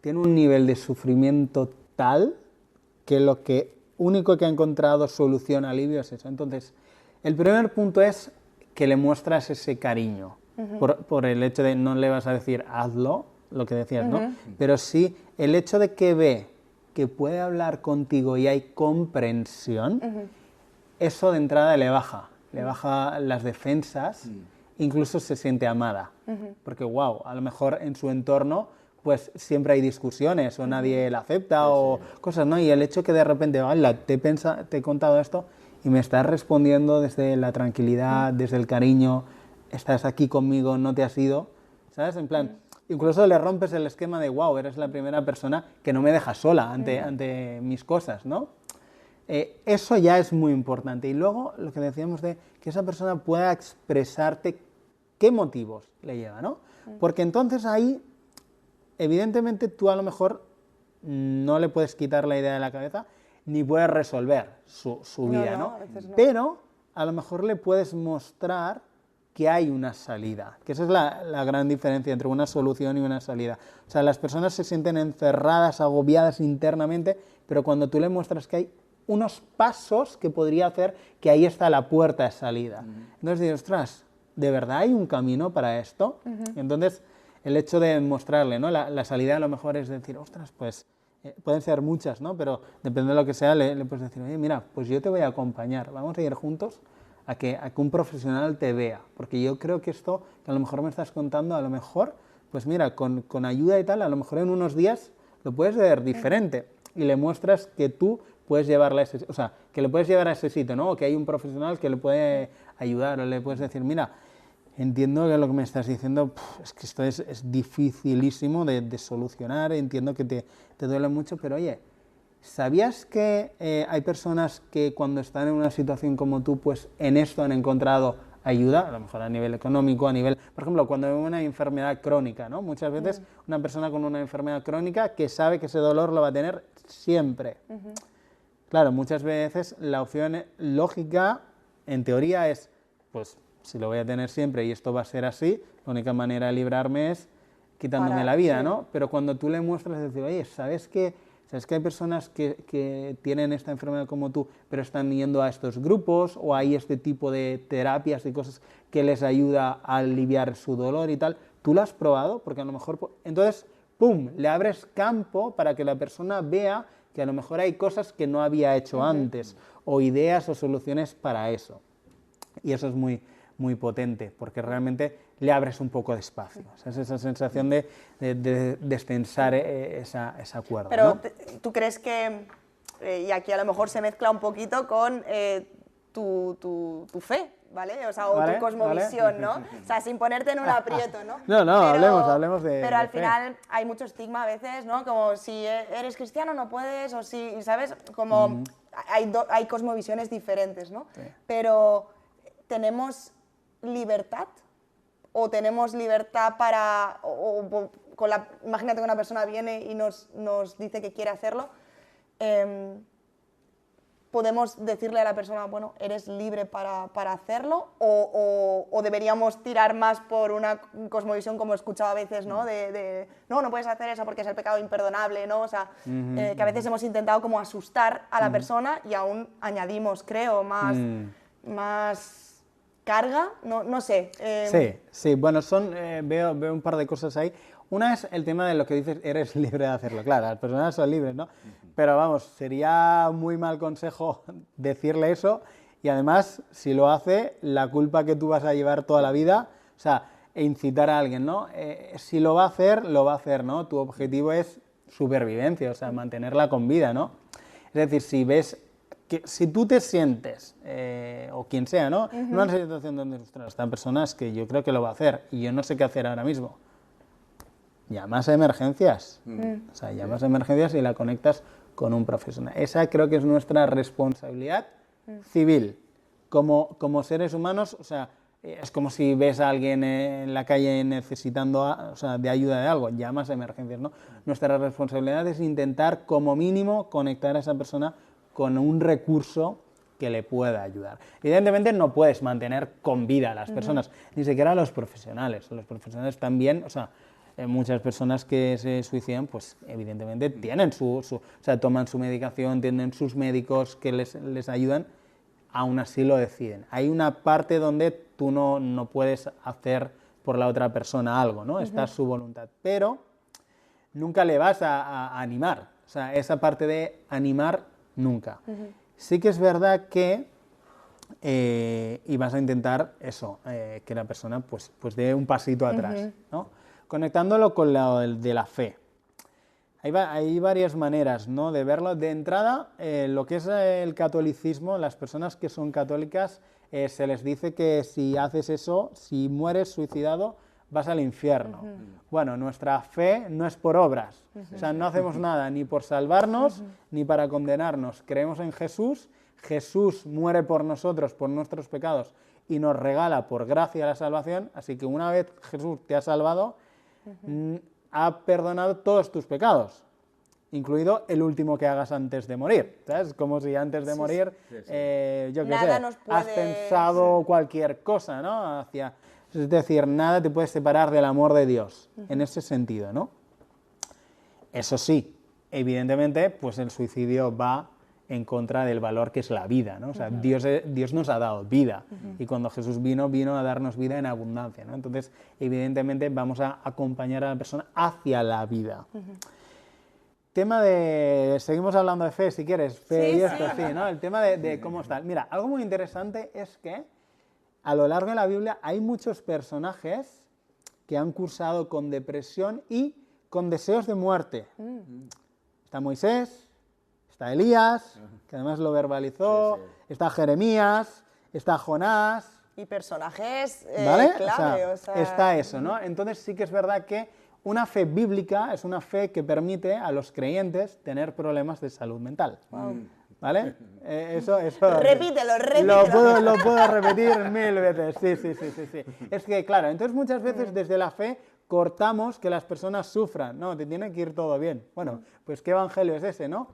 tiene un nivel de sufrimiento tal que lo único que ha encontrado solución, alivio es eso. Entonces, el primer punto es que le muestras ese cariño, por el hecho de no le vas a decir hazlo, lo que decías, ¿no? Pero sí el hecho de que ve que puede hablar contigo y hay comprensión, eso de entrada le baja las defensas, incluso se siente amada, porque wow, a lo mejor en su entorno pues siempre hay discusiones o nadie la acepta o cosas, ¿no? Y el hecho que de repente, ¡hala!, te he contado esto y me estás respondiendo desde la tranquilidad, desde el cariño, estás aquí conmigo, no te has ido, ¿sabes? En plan, incluso le rompes el esquema de, wow, eres la primera persona que no me deja sola ante mis cosas, ¿no? Eso ya es muy importante. Y luego lo que decíamos de que esa persona pueda expresarte qué motivos le lleva, ¿no? Porque entonces ahí, evidentemente, tú a lo mejor no le puedes quitar la idea de la cabeza ni puedes resolver su vida, ¿no? A veces no. Pero a lo mejor le puedes mostrar que hay una salida, que esa es la gran diferencia entre una solución y una salida. O sea, las personas se sienten encerradas, agobiadas internamente, pero cuando tú le muestras que hay unos pasos que podría hacer, que ahí está la puerta de salida. Entonces dices, ostras, ¿de verdad hay un camino para esto? Entonces, el hecho de mostrarle, ¿no? La salida a lo mejor es decir, ostras, pues pueden ser muchas, ¿no? Pero depende de lo que sea, le puedes decir, oye, mira, pues yo te voy a acompañar, vamos a ir juntos a que un profesional te vea, porque yo creo que esto que a lo mejor me estás contando, a lo mejor, pues mira, con ayuda y tal, a lo mejor en unos días lo puedes ver diferente y le muestras que tú puedes llevarla a ese, o sea, que le puedes llevar a ese sitio, ¿no? O que hay un profesional que le puede ayudar, o le puedes decir, mira, entiendo que lo que me estás diciendo, es que esto es dificilísimo de solucionar, entiendo que te duele mucho, pero oye, ¿sabías que hay personas que cuando están en una situación como tú, pues en esto han encontrado ayuda, a lo mejor a nivel económico, a nivel, por ejemplo, cuando hay una enfermedad crónica, ¿no? Muchas veces una persona con una enfermedad crónica que sabe que ese dolor lo va a tener siempre. Claro, muchas veces la opción lógica, en teoría, es, pues, si lo voy a tener siempre y esto va a ser así, la única manera de librarme es quitándome la vida, ¿no? Pero cuando tú le muestras, decir, oye, ¿sabes que hay personas que tienen esta enfermedad como tú, pero están yendo a estos grupos o hay este tipo de terapias y cosas que les ayuda a aliviar su dolor y tal? ¿Tú lo has probado? Porque a lo mejor, entonces, ¡pum!, le abres campo para que la persona vea que a lo mejor hay cosas que no había hecho antes, o ideas o soluciones para eso. Y eso es muy, muy potente, porque realmente le abres un poco de espacio. O sea, es esa sensación de destensar esa cuerda. Pero ¿no? ¿tú crees que, y aquí a lo mejor se mezcla un poquito con tu fe, ¿vale? O sea, o tu cosmovisión, ¿no? O sea, sin ponerte en un aprieto, ¿no? No, hablemos de Pero al fe. final hay mucho estigma a veces, ¿no? Como si eres cristiano no puedes, o si, ¿sabes? Como hay cosmovisiones diferentes, ¿no? Sí. Pero ¿tenemos libertad? ¿O tenemos libertad para... imagínate que una persona viene y nos dice que quiere hacerlo. ¿Podemos decirle a la persona, bueno, eres libre para hacerlo? ¿O deberíamos tirar más por una cosmovisión, como he escuchado a veces, ¿no? No puedes hacer eso porque es el pecado imperdonable, ¿no? O sea, que a veces hemos intentado como asustar a la persona y aún añadimos, creo, más carga, no sé. Sí, bueno, veo un par de cosas ahí. Una es el tema de lo que dices, eres libre de hacerlo. Claro, las personas son libres, ¿no? Pero vamos, sería muy mal consejo decirle eso y además, si lo hace, la culpa que tú vas a llevar toda la vida, o sea, incitar a alguien, ¿no? Si lo va a hacer, ¿no? Tu objetivo es supervivencia, o sea, mantenerla con vida, ¿no? Es decir, si ves que si tú te sientes, o quien sea, ¿no? En una situación donde, ostras, esta persona es que yo creo que lo va a hacer y yo no sé qué hacer ahora mismo, llamas a emergencias. O sea, llamas a emergencias y la conectas con un profesional. Esa creo que es nuestra responsabilidad civil. Como seres humanos, o sea, es como si ves a alguien en la calle necesitando de ayuda de algo, llamas a emergencias, ¿no? Nuestra responsabilidad es intentar, como mínimo, conectar a esa persona con un recurso que le pueda ayudar. Evidentemente no puedes mantener con vida a las personas, ni siquiera a los profesionales. Los profesionales también, o sea, muchas personas que se suicidan, pues evidentemente tienen o sea, toman su medicación, tienen sus médicos que les ayudan, aún así lo deciden. Hay una parte donde tú no puedes hacer por la otra persona algo, ¿no? Está su voluntad, pero nunca le vas a animar, o sea, esa parte de animar, nunca. Sí que es verdad que y vas a intentar eso, que la persona pues dé un pasito atrás, ¿no? Conectándolo con lo de la fe. Hay varias maneras, ¿no?, de verlo. De entrada, lo que es el catolicismo, las personas que son católicas, se les dice que si haces eso, si mueres suicidado, vas al infierno. Bueno, nuestra fe no es por obras, o sea, no hacemos nada ni por salvarnos ni para condenarnos. Creemos en Jesús, Jesús muere por nosotros, por nuestros pecados, y nos regala por gracia la salvación, así que una vez Jesús te ha salvado, ha perdonado todos tus pecados, incluido el último que hagas antes de morir, ¿sabes? Como si antes de morir, yo qué sé, has pensado cualquier cosa, ¿no? Es decir, nada te puede separar del amor de Dios, en ese sentido, ¿no? Eso sí, evidentemente, pues el suicidio va en contra del valor que es la vida, ¿no? O sea, Dios nos ha dado vida, y cuando Jesús vino a darnos vida en abundancia, ¿no? Entonces, evidentemente, vamos a acompañar a la persona hacia la vida. Tema de... Seguimos hablando de fe, si quieres. Fe y esto, sí, ¿no? El tema de cómo está. Mira, algo muy interesante es que a lo largo de la Biblia hay muchos personajes que han cursado con depresión y con deseos de muerte. Está Moisés, está Elías, que además lo verbalizó, está Jeremías, está Jonás. Y personajes ¿vale? clave. O sea, está eso, ¿no? Entonces sí que es verdad que una fe bíblica es una fe que permite a los creyentes tener problemas de salud mental. ¿Vale? Eso repítelo. Lo puedo repetir 1000 veces, sí. Es que, claro, entonces muchas veces desde la fe cortamos que las personas sufran. No, te tiene que ir todo bien. Bueno, pues ¿qué evangelio es ese, no?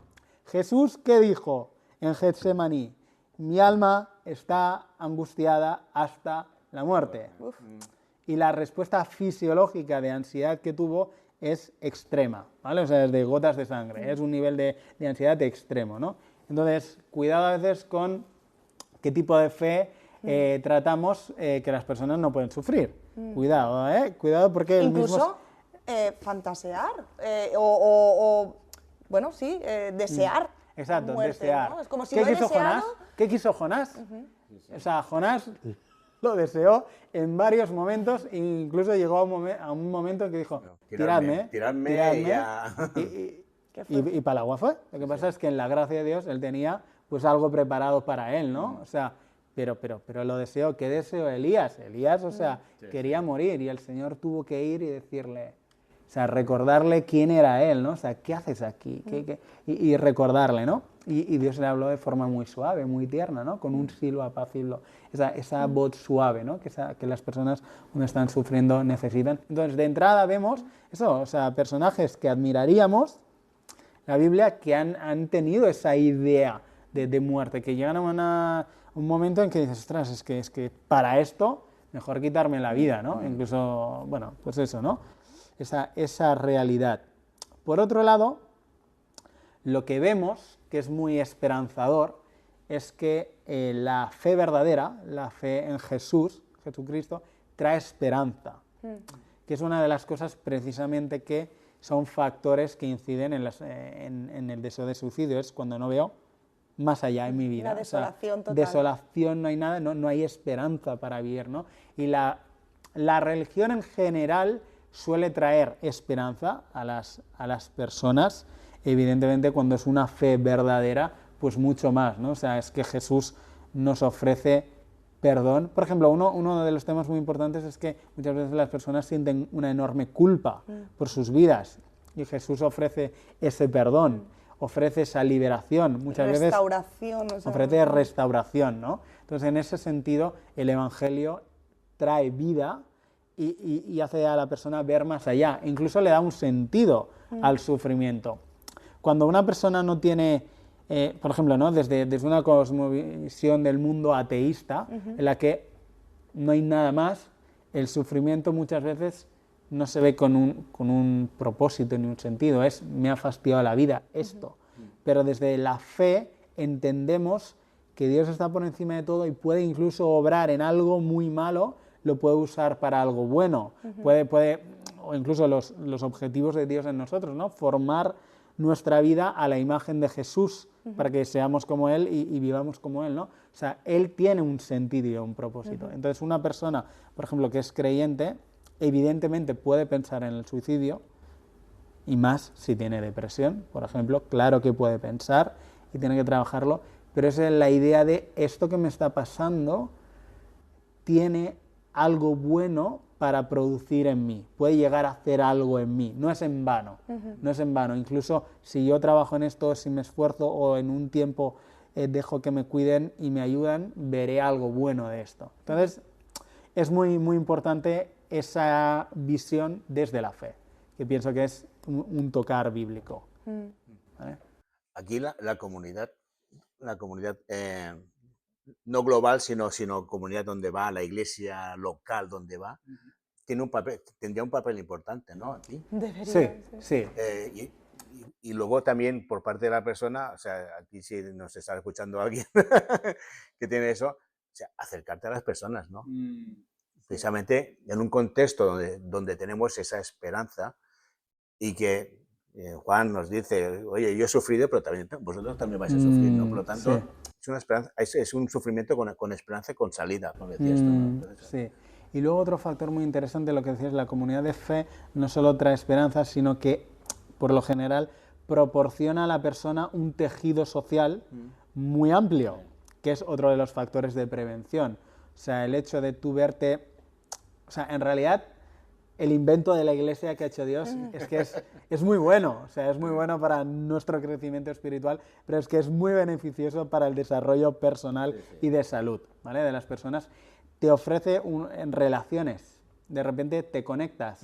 Jesús, ¿qué dijo en Getsemaní? Mi alma está angustiada hasta la muerte. Y la respuesta fisiológica de ansiedad que tuvo es extrema, ¿vale? O sea, es de gotas de sangre, es un nivel de ansiedad extremo, ¿no? Entonces, cuidado a veces con qué tipo de fe tratamos que las personas no pueden sufrir. Cuidado, cuidado porque... Incluso fantasear bueno, sí, desear. Exacto, muerte, desear. ¿no? Es como si ¿Qué lo he quiso deseado... Jonás? ¿Qué quiso Jonás? O sea, Jonás lo deseó en varios momentos, incluso llegó a un momento en que dijo, tiradme. Y para el agua fue. Lo que pasa es que en la gracia de Dios él tenía pues algo preparado para él, ¿no? O sea, pero lo deseó. ¿Qué deseó Elías? Elías, o sea, quería morir y el Señor tuvo que ir y decirle... O sea, recordarle quién era él, ¿no? O sea, ¿qué haces aquí? Y recordarle, ¿no? Y Dios le habló de forma muy suave, muy tierna, ¿no? Con un silbo apacible. Esa voz suave, ¿no? Que las personas cuando están sufriendo necesitan. Entonces, de entrada vemos eso, o sea, personajes que admiraríamos, la Biblia, que han tenido esa idea de muerte, que llegan a un momento en que dices, ostras, es que para esto mejor quitarme la vida, ¿no? Incluso, bueno, pues eso, ¿no? Esa realidad. Por otro lado, lo que vemos, que es muy esperanzador, es que la fe verdadera, la fe en Jesucristo, trae esperanza, que es una de las cosas precisamente que son factores que inciden en el deseo de suicidio, es cuando no veo más allá en mi vida. La desolación total. Desolación, no hay nada, no hay esperanza para vivir, ¿no? Y la religión en general suele traer esperanza a las personas, evidentemente cuando es una fe verdadera, pues mucho más, ¿no? O sea, es que Jesús nos ofrece perdón. Por ejemplo, uno de los temas muy importantes es que muchas veces las personas sienten una enorme culpa por sus vidas y Jesús ofrece ese perdón, ofrece esa liberación, muchas veces ofrece restauración, ¿no? Entonces, en ese sentido, el Evangelio trae vida y hace a la persona ver más allá, incluso le da un sentido al sufrimiento. Cuando una persona no tiene por ejemplo, ¿no? desde una cosmovisión del mundo ateísta, en la que no hay nada más, el sufrimiento muchas veces no se ve con un propósito ni un sentido, es me ha fastidiado la vida esto. Pero desde la fe entendemos que Dios está por encima de todo y puede incluso obrar en algo muy malo, lo puede usar para algo bueno, o incluso los objetivos de Dios en nosotros, ¿no? Formar nuestra vida a la imagen de Jesús, para que seamos como Él y vivamos como Él, ¿no? O sea, Él tiene un sentido y un propósito. Entonces, una persona, por ejemplo, que es creyente, evidentemente puede pensar en el suicidio, y más si tiene depresión, por ejemplo, claro que puede pensar y tiene que trabajarlo, pero esa es la idea de esto que me está pasando tiene algo bueno para producir en mí, puede llegar a hacer algo en mí, no es en vano, no es en vano. Incluso si yo trabajo en esto, si me esfuerzo o en un tiempo dejo que me cuiden y me ayudan, veré algo bueno de esto. Entonces, es muy, muy importante esa visión desde la fe, que pienso que es un tocar bíblico. ¿Vale? Aquí la comunidad no global, sino comunidad donde va, la iglesia local donde va, tendría un papel importante, ¿no? Aquí. Debería. Sí. Y luego también por parte de la persona, o sea, aquí si nos está escuchando alguien que tiene eso, o sea, acercarte a las personas, ¿no? Precisamente en un contexto donde tenemos esa esperanza y que Juan nos dice, oye, yo he sufrido, pero también vosotros también vais a sufrir, ¿no? Por lo tanto, es una esperanza, es un sufrimiento con esperanza y con salida, como decías tú, ¿no? Entonces, sí. Y luego otro factor muy interesante, lo que decías, la comunidad de fe no solo trae esperanza, sino que, por lo general, proporciona a la persona un tejido social muy amplio, que es otro de los factores de prevención. O sea, el hecho de tú verte... O sea, en realidad, el invento de la iglesia que ha hecho Dios es que es muy bueno, o sea, es muy bueno para nuestro crecimiento espiritual, pero es que es muy beneficioso para el desarrollo personal y de salud, ¿vale? De las personas. Te ofrece en relaciones, de repente te conectas,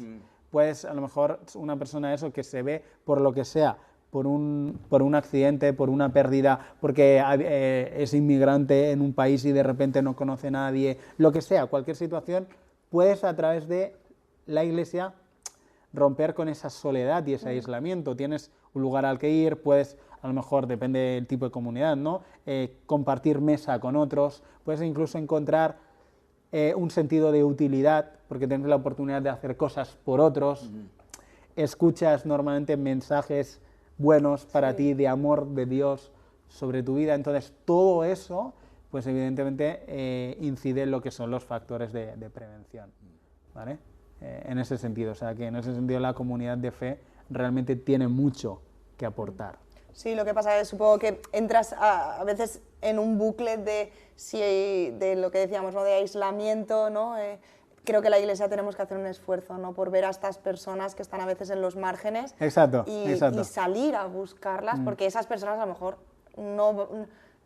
pues a lo mejor una persona eso que se ve por lo que sea, por un accidente, por una pérdida, porque es inmigrante en un país y de repente no conoce a nadie, lo que sea, cualquier situación, puedes a través de la iglesia romper con esa soledad y ese aislamiento. Tienes un lugar al que ir, puedes, a lo mejor, depende del tipo de comunidad, ¿no? Compartir mesa con otros, puedes incluso encontrar un sentido de utilidad, porque tienes la oportunidad de hacer cosas por otros, escuchas normalmente mensajes buenos para ti, de amor de Dios sobre tu vida. Entonces, todo eso, pues evidentemente incide en lo que son los factores de prevención, ¿vale? En ese sentido, o sea, que en ese sentido la comunidad de fe realmente tiene mucho que aportar. Sí, lo que pasa es, supongo que entras a veces en un bucle de lo que decíamos, ¿no? De aislamiento, ¿no? Creo que la iglesia tenemos que hacer un esfuerzo, ¿no? Por ver a estas personas que están a veces en los márgenes. Exacto. Y salir a buscarlas, porque esas personas a lo mejor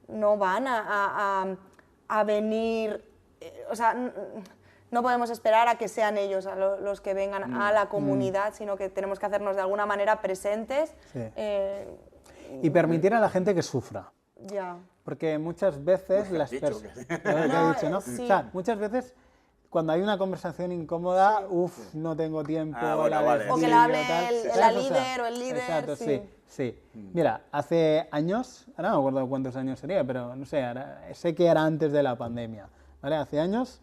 no van a venir, o sea, no podemos esperar a que sean ellos los que vengan a la comunidad, sino que tenemos que hacernos de alguna manera presentes. Sí. Y permitir a la gente que sufra. Ya. Porque muchas veces las personas... ¿no? Sí. O sea, muchas veces cuando hay una conversación incómoda, no tengo tiempo, bueno, vale. O que le hable la líder o el líder. Exacto, sí. Mira, hace años, ahora no me acuerdo cuántos años sería, pero no sé, sé que era antes de la pandemia, ¿vale? Hace años,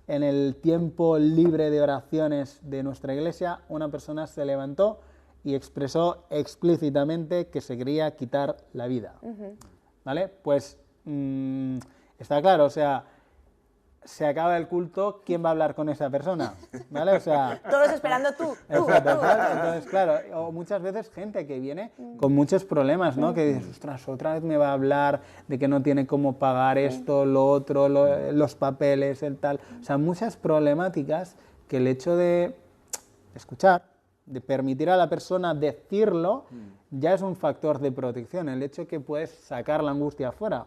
en el tiempo libre de oraciones de nuestra iglesia, una persona se levantó y expresó explícitamente que se quería quitar la vida, ¿vale? Pues está claro, o sea, se acaba el culto, ¿quién va a hablar con esa persona? ¿Vale? O sea, todos esperando tú. Entonces, claro, o muchas veces gente que viene con muchos problemas, ¿no? Que dices, ostras, otra vez me va a hablar de que no tiene cómo pagar esto, lo otro, los papeles, el tal. O sea, muchas problemáticas que el hecho de escuchar, de permitir a la persona decirlo, ya es un factor de protección. El hecho de que puedes sacar la angustia afuera.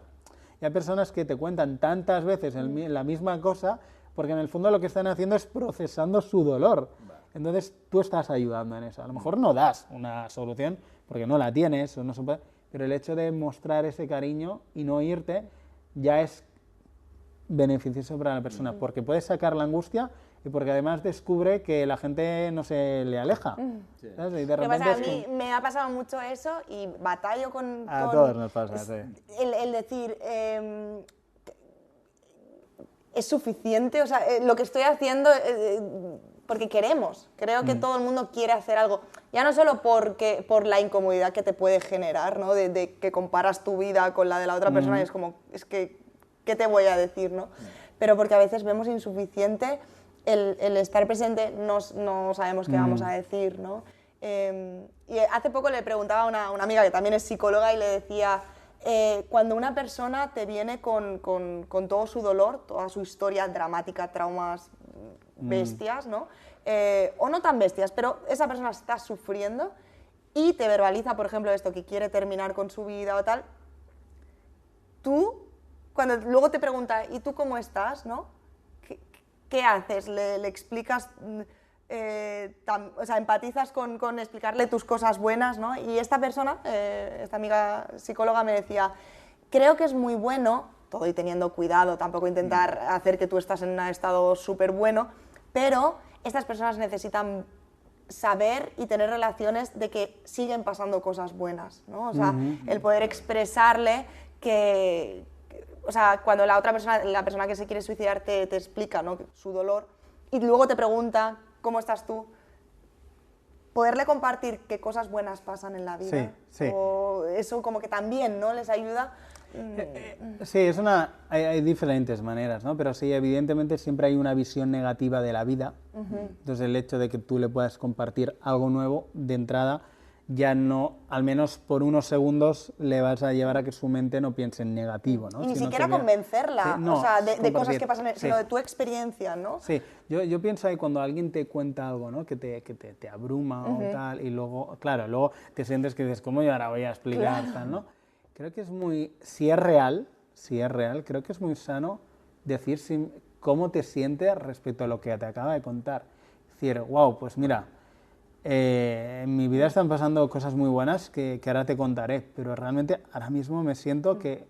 Y hay personas que te cuentan tantas veces la misma cosa, porque en el fondo lo que están haciendo es procesando su dolor. Entonces tú estás ayudando en eso. A lo mejor no das una solución, porque no la tienes, o no se puede, pero el hecho de mostrar ese cariño y no irte ya es beneficioso para la persona, porque puedes sacar la angustia y porque además descubre que la gente no se le aleja. ¿Sabes? Y de repente a mí me ha pasado mucho eso y batallo con... A todos nos pasa, sí. El decir, es suficiente, o sea, lo que estoy haciendo, porque creo que todo el mundo quiere hacer algo, ya no solo por la incomodidad que te puede generar, ¿no? De que comparas tu vida con la de la otra persona y es como, es que, ¿qué te voy a decir, no? Pero porque a veces vemos insuficiente el estar presente, no sabemos qué vamos a decir, ¿no? Y hace poco le preguntaba a una amiga que también es psicóloga y le decía, cuando una persona te viene con todo su dolor, toda su historia dramática, traumas bestias, ¿no? O no tan bestias, pero esa persona está sufriendo y te verbaliza, por ejemplo, esto, que quiere terminar con su vida o tal, tú, cuando luego te pregunta, ¿y tú cómo estás, no? ¿Qué haces? ¿Le explicas, o sea, empatizas con explicarle tus cosas buenas, ¿no? Y esta persona, esta amiga psicóloga me decía, creo que es muy bueno, todo y teniendo cuidado, tampoco intentar hacer que tú estás en un estado súper bueno, pero estas personas necesitan saber y tener relaciones de que siguen pasando cosas buenas, ¿no? O sea, el poder expresarle que, o sea, cuando la otra persona, la persona que se quiere suicidar te explica, ¿no? Su dolor y luego te pregunta ¿cómo estás tú? Poderle compartir qué cosas buenas pasan en la vida. Sí. O eso como que también, ¿no? Les ayuda. Sí, hay diferentes maneras, ¿no? Pero sí, evidentemente siempre hay una visión negativa de la vida. Entonces el hecho de que tú le puedas compartir algo nuevo de entrada ya no, al menos por unos segundos, le vas a llevar a que su mente no piense en negativo, ¿no? Y ni Si no siquiera convencerla, sí, no, o sea, de cosas que pasan, sí. sino de tu experiencia, ¿no? Sí, yo pienso que cuando alguien te cuenta algo, ¿no? Que te abruma o tal, y luego, claro, luego te sientes que dices, ¿cómo yo ahora voy a explicar tal, no? Creo que es muy, si es real, creo que es muy sano decir cómo te sientes respecto a lo que te acaba de contar. Es decir, wow, pues mira, en mi vida están pasando cosas muy buenas que ahora te contaré, pero realmente ahora mismo me siento que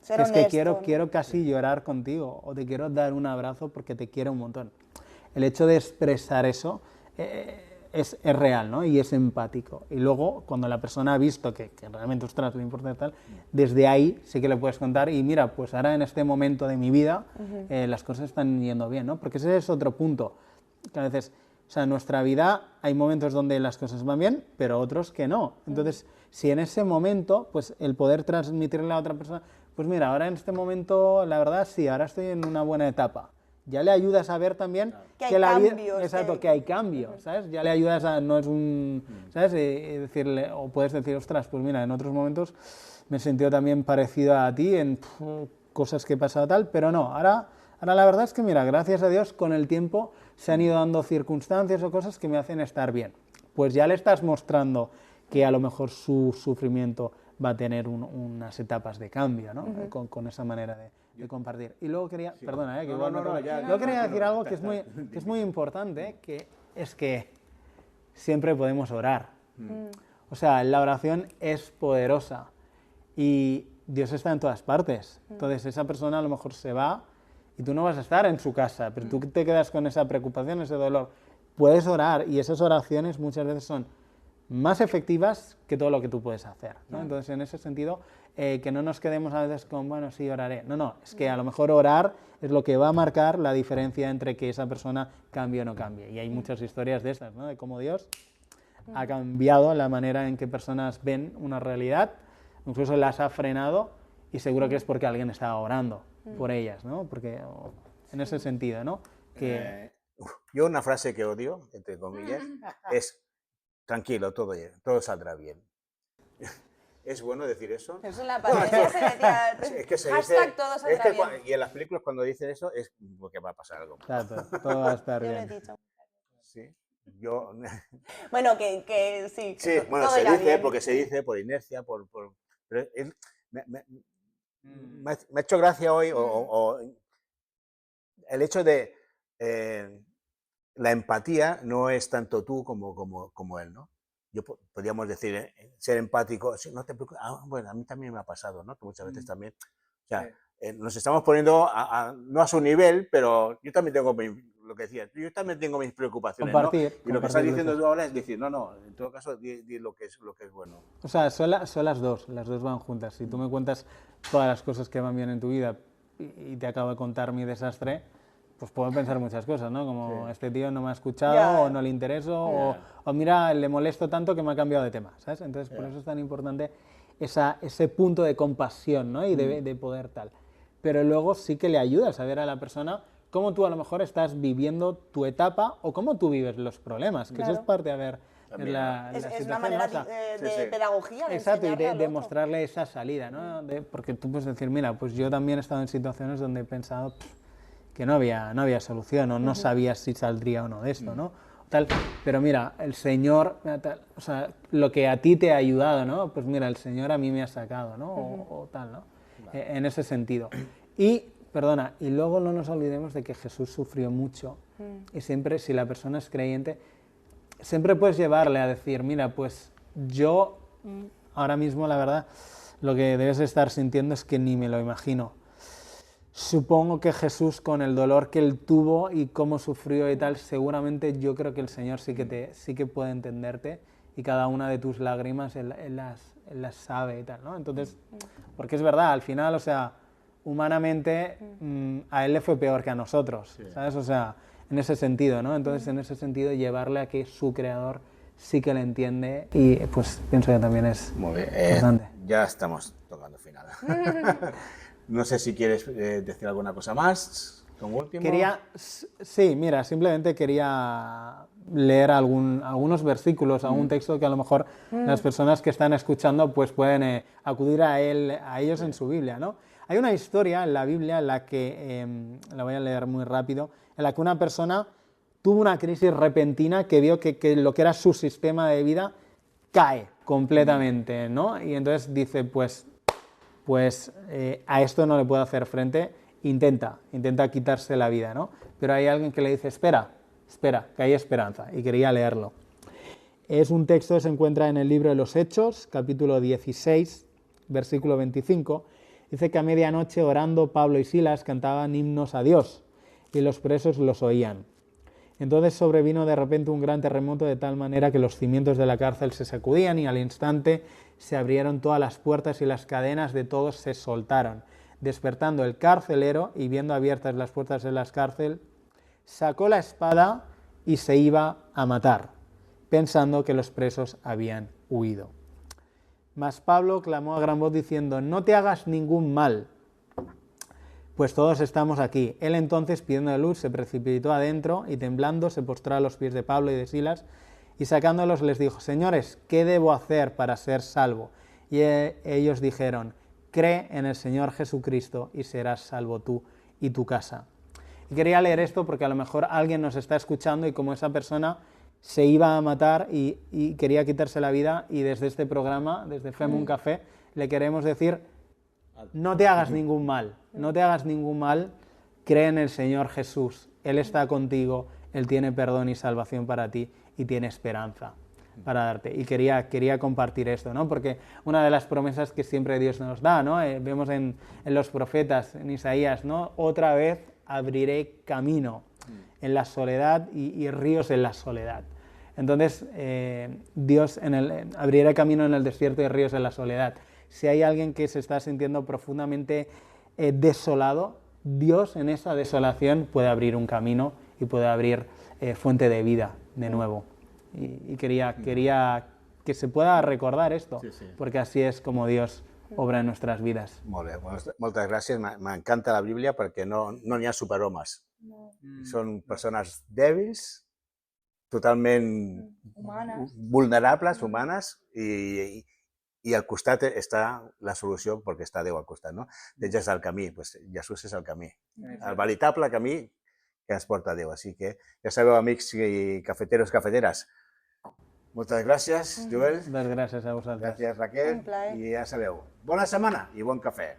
es que quiero casi llorar contigo o te quiero dar un abrazo porque te quiero un montón. El hecho de expresar eso es real, ¿no? Y es empático. Y luego, cuando la persona ha visto que realmente, ostras, le importa y tal, desde ahí sí que le puedes contar y mira, pues ahora en este momento de mi vida las cosas están yendo bien, ¿no? Porque ese es otro punto, que a veces... O sea, en nuestra vida hay momentos donde las cosas van bien, pero otros que no. Entonces, si en ese momento, pues el poder transmitirle a otra persona, pues mira, ahora en este momento, la verdad, sí, ahora estoy en una buena etapa. Ya le ayudas a ver también que la vida... Exacto, que hay cambios, ¿sabes? Ya le ayudas a... No es un... ¿Sabes? Decirle, o puedes decir, ostras, pues mira, en otros momentos me he sentido también parecido a ti en cosas que he pasado tal, pero no, ahora la verdad es que, mira, gracias a Dios, con el tiempo se han ido dando circunstancias o cosas que me hacen estar bien. Pues ya le estás mostrando que a lo mejor su sufrimiento va a tener unas etapas de cambio, ¿no? Con esa manera de compartir. Y luego quería, perdona, que luego quería decir algo que es muy importante, que es que siempre podemos orar. O sea, la oración es poderosa y Dios está en todas partes. Entonces esa persona a lo mejor se va y tú no vas a estar en su casa, pero tú te quedas con esa preocupación, ese dolor. Puedes orar y esas oraciones muchas veces son más efectivas que todo lo que tú puedes hacer, ¿no? Entonces, en ese sentido, que no nos quedemos a veces con, bueno, sí, oraré. No, es que a lo mejor orar es lo que va a marcar la diferencia entre que esa persona cambie o no cambie. Y hay muchas historias de estas, ¿no? De cómo Dios ha cambiado la manera en que personas ven una realidad, incluso las ha frenado, y seguro que es porque alguien estaba orando por ellas, ¿no? Porque en ese sentido, ¿no? Que... Yo una frase que odio, entre comillas, es tranquilo, todo saldrá bien. ¿Es bueno decir eso? Eso en la pandemia se decía, es que se hashtag dice, todo saldrá bien. Y en las películas cuando dicen eso es porque va a pasar algo. Claro, todo va a estar Yo lo bien. he dicho. Sí, yo... Bueno, que sí. Que sí, bueno, todo se irá dice bien. porque se dice, por inercia, pero me ha hecho gracia hoy el hecho de la empatía no es tanto tú como él, ¿no? podríamos decir, ser empático, sí, no te preocupes, bueno, a mí también me ha pasado, ¿no? Que muchas veces también, o sea, nos estamos poniendo no a su nivel, pero yo también tengo lo que decía, yo también tengo mis preocupaciones, compartir, ¿no? Y lo que estás diciendo tú ahora es decir, no, en todo caso, di lo que es bueno. O sea, son las dos van juntas. Si tú me cuentas todas las cosas que van bien en tu vida y te acabo de contar mi desastre, pues puedo pensar muchas cosas, ¿no? Como este tío no me ha escuchado, o no le intereso, o mira, le molesto tanto que me ha cambiado de tema, ¿sabes? Entonces, por eso es tan importante ese punto de compasión, ¿no? Y de poder tal. Pero luego sí que le ayudas a ver a la persona cómo tú a lo mejor estás viviendo tu etapa o cómo tú vives los problemas, que eso es parte de ver la es situación, una manera de pedagogía, de exacto, y enseñarle al de otro. mostrarle esa salida, ¿no? Porque tú puedes decir, mira, pues yo también he estado en situaciones donde he pensado que no había solución, o no sabía si saldría o no de esto, ¿no? Tal, pero mira, el Señor, o sea, lo que a ti te ha ayudado, ¿no? Pues mira, el Señor a mí me ha sacado, ¿no? O tal, ¿no? En ese sentido. Y luego no nos olvidemos de que Jesús sufrió mucho, y siempre, si la persona es creyente, siempre puedes llevarle a decir, mira, pues yo ahora mismo, la verdad, lo que debes estar sintiendo es que ni me lo imagino. Supongo que Jesús, con el dolor que él tuvo y cómo sufrió y tal, seguramente yo creo que el Señor sí que puede entenderte, y cada una de tus lágrimas él las sabe y tal, ¿no? Entonces, porque es verdad, al final, o sea, humanamente a él le fue peor que a nosotros, ¿sabes? O sea, en ese sentido, ¿no? Entonces, en ese sentido, llevarle a que su creador sí que le entiende, y pues pienso que también es importante. Ya estamos tocando final. No sé si quieres decir alguna cosa más, como último. Sí, mira, simplemente quería leer algunos versículos, algún texto que a lo mejor las personas que están escuchando pues pueden acudir a ellos en su Biblia, ¿no? Hay una historia en la Biblia en la que, la voy a leer muy rápido, en la que una persona tuvo una crisis repentina que vio que lo que era su sistema de vida cae completamente, ¿no? Y entonces dice, pues a esto no le puedo hacer frente, intenta quitarse la vida, ¿no? Pero hay alguien que le dice, espera, que hay esperanza, y quería leerlo. Es un texto que se encuentra en el libro de los Hechos, capítulo 16, versículo 25, dice que a medianoche, orando, Pablo y Silas cantaban himnos a Dios, y los presos los oían. Entonces sobrevino de repente un gran terremoto, de tal manera que los cimientos de la cárcel se sacudían, y al instante se abrieron todas las puertas y las cadenas de todos se soltaron. Despertando el carcelero y viendo abiertas las puertas de la cárcel, sacó la espada y se iba a matar, pensando que los presos habían huido. Mas Pablo clamó a gran voz diciendo, no te hagas ningún mal, pues todos estamos aquí. Él entonces, pidiendo luz, se precipitó adentro y temblando se postró a los pies de Pablo y de Silas, y sacándolos les dijo, señores, ¿qué debo hacer para ser salvo? Y ellos dijeron, cree en el Señor Jesucristo y serás salvo tú y tu casa. Y quería leer esto porque a lo mejor alguien nos está escuchando y como esa persona se iba a matar y quería quitarse la vida, y desde este programa, desde Fem un Café, le queremos decir, no te hagas ningún mal, cree en el Señor Jesús, Él está contigo, Él tiene perdón y salvación para ti y tiene esperanza para darte. Y quería compartir esto, ¿no? Porque una de las promesas que siempre Dios nos da, ¿no? Vemos en los profetas, en Isaías, ¿no? Otra vez abriré camino en la soledad y ríos en la soledad. Entonces, Dios abrirá camino en el desierto y ríos en la soledad. Si hay alguien que se está sintiendo profundamente desolado, Dios en esa desolación puede abrir un camino y puede abrir fuente de vida de nuevo. Y quería que se pueda recordar esto, porque así es como Dios obra en nuestras vidas. Moltes gràcies. M'encanta la Bíblia perquè no n'hi ha superhomes. Són persones dèbils, totalment vulnerables, humanes, i al costat està la solució perquè està Déu al costat, no? Deixes el camí, doncs Jesús és el camí, el veritable camí que ens porta a Déu. Així que ja sabeu, amics i cafeteros, cafeteres, moltes gràcies, Joel. Moltes gràcies a vosaltres. Gràcies, Raquel. I ja sabeu, bona setmana i bon cafè.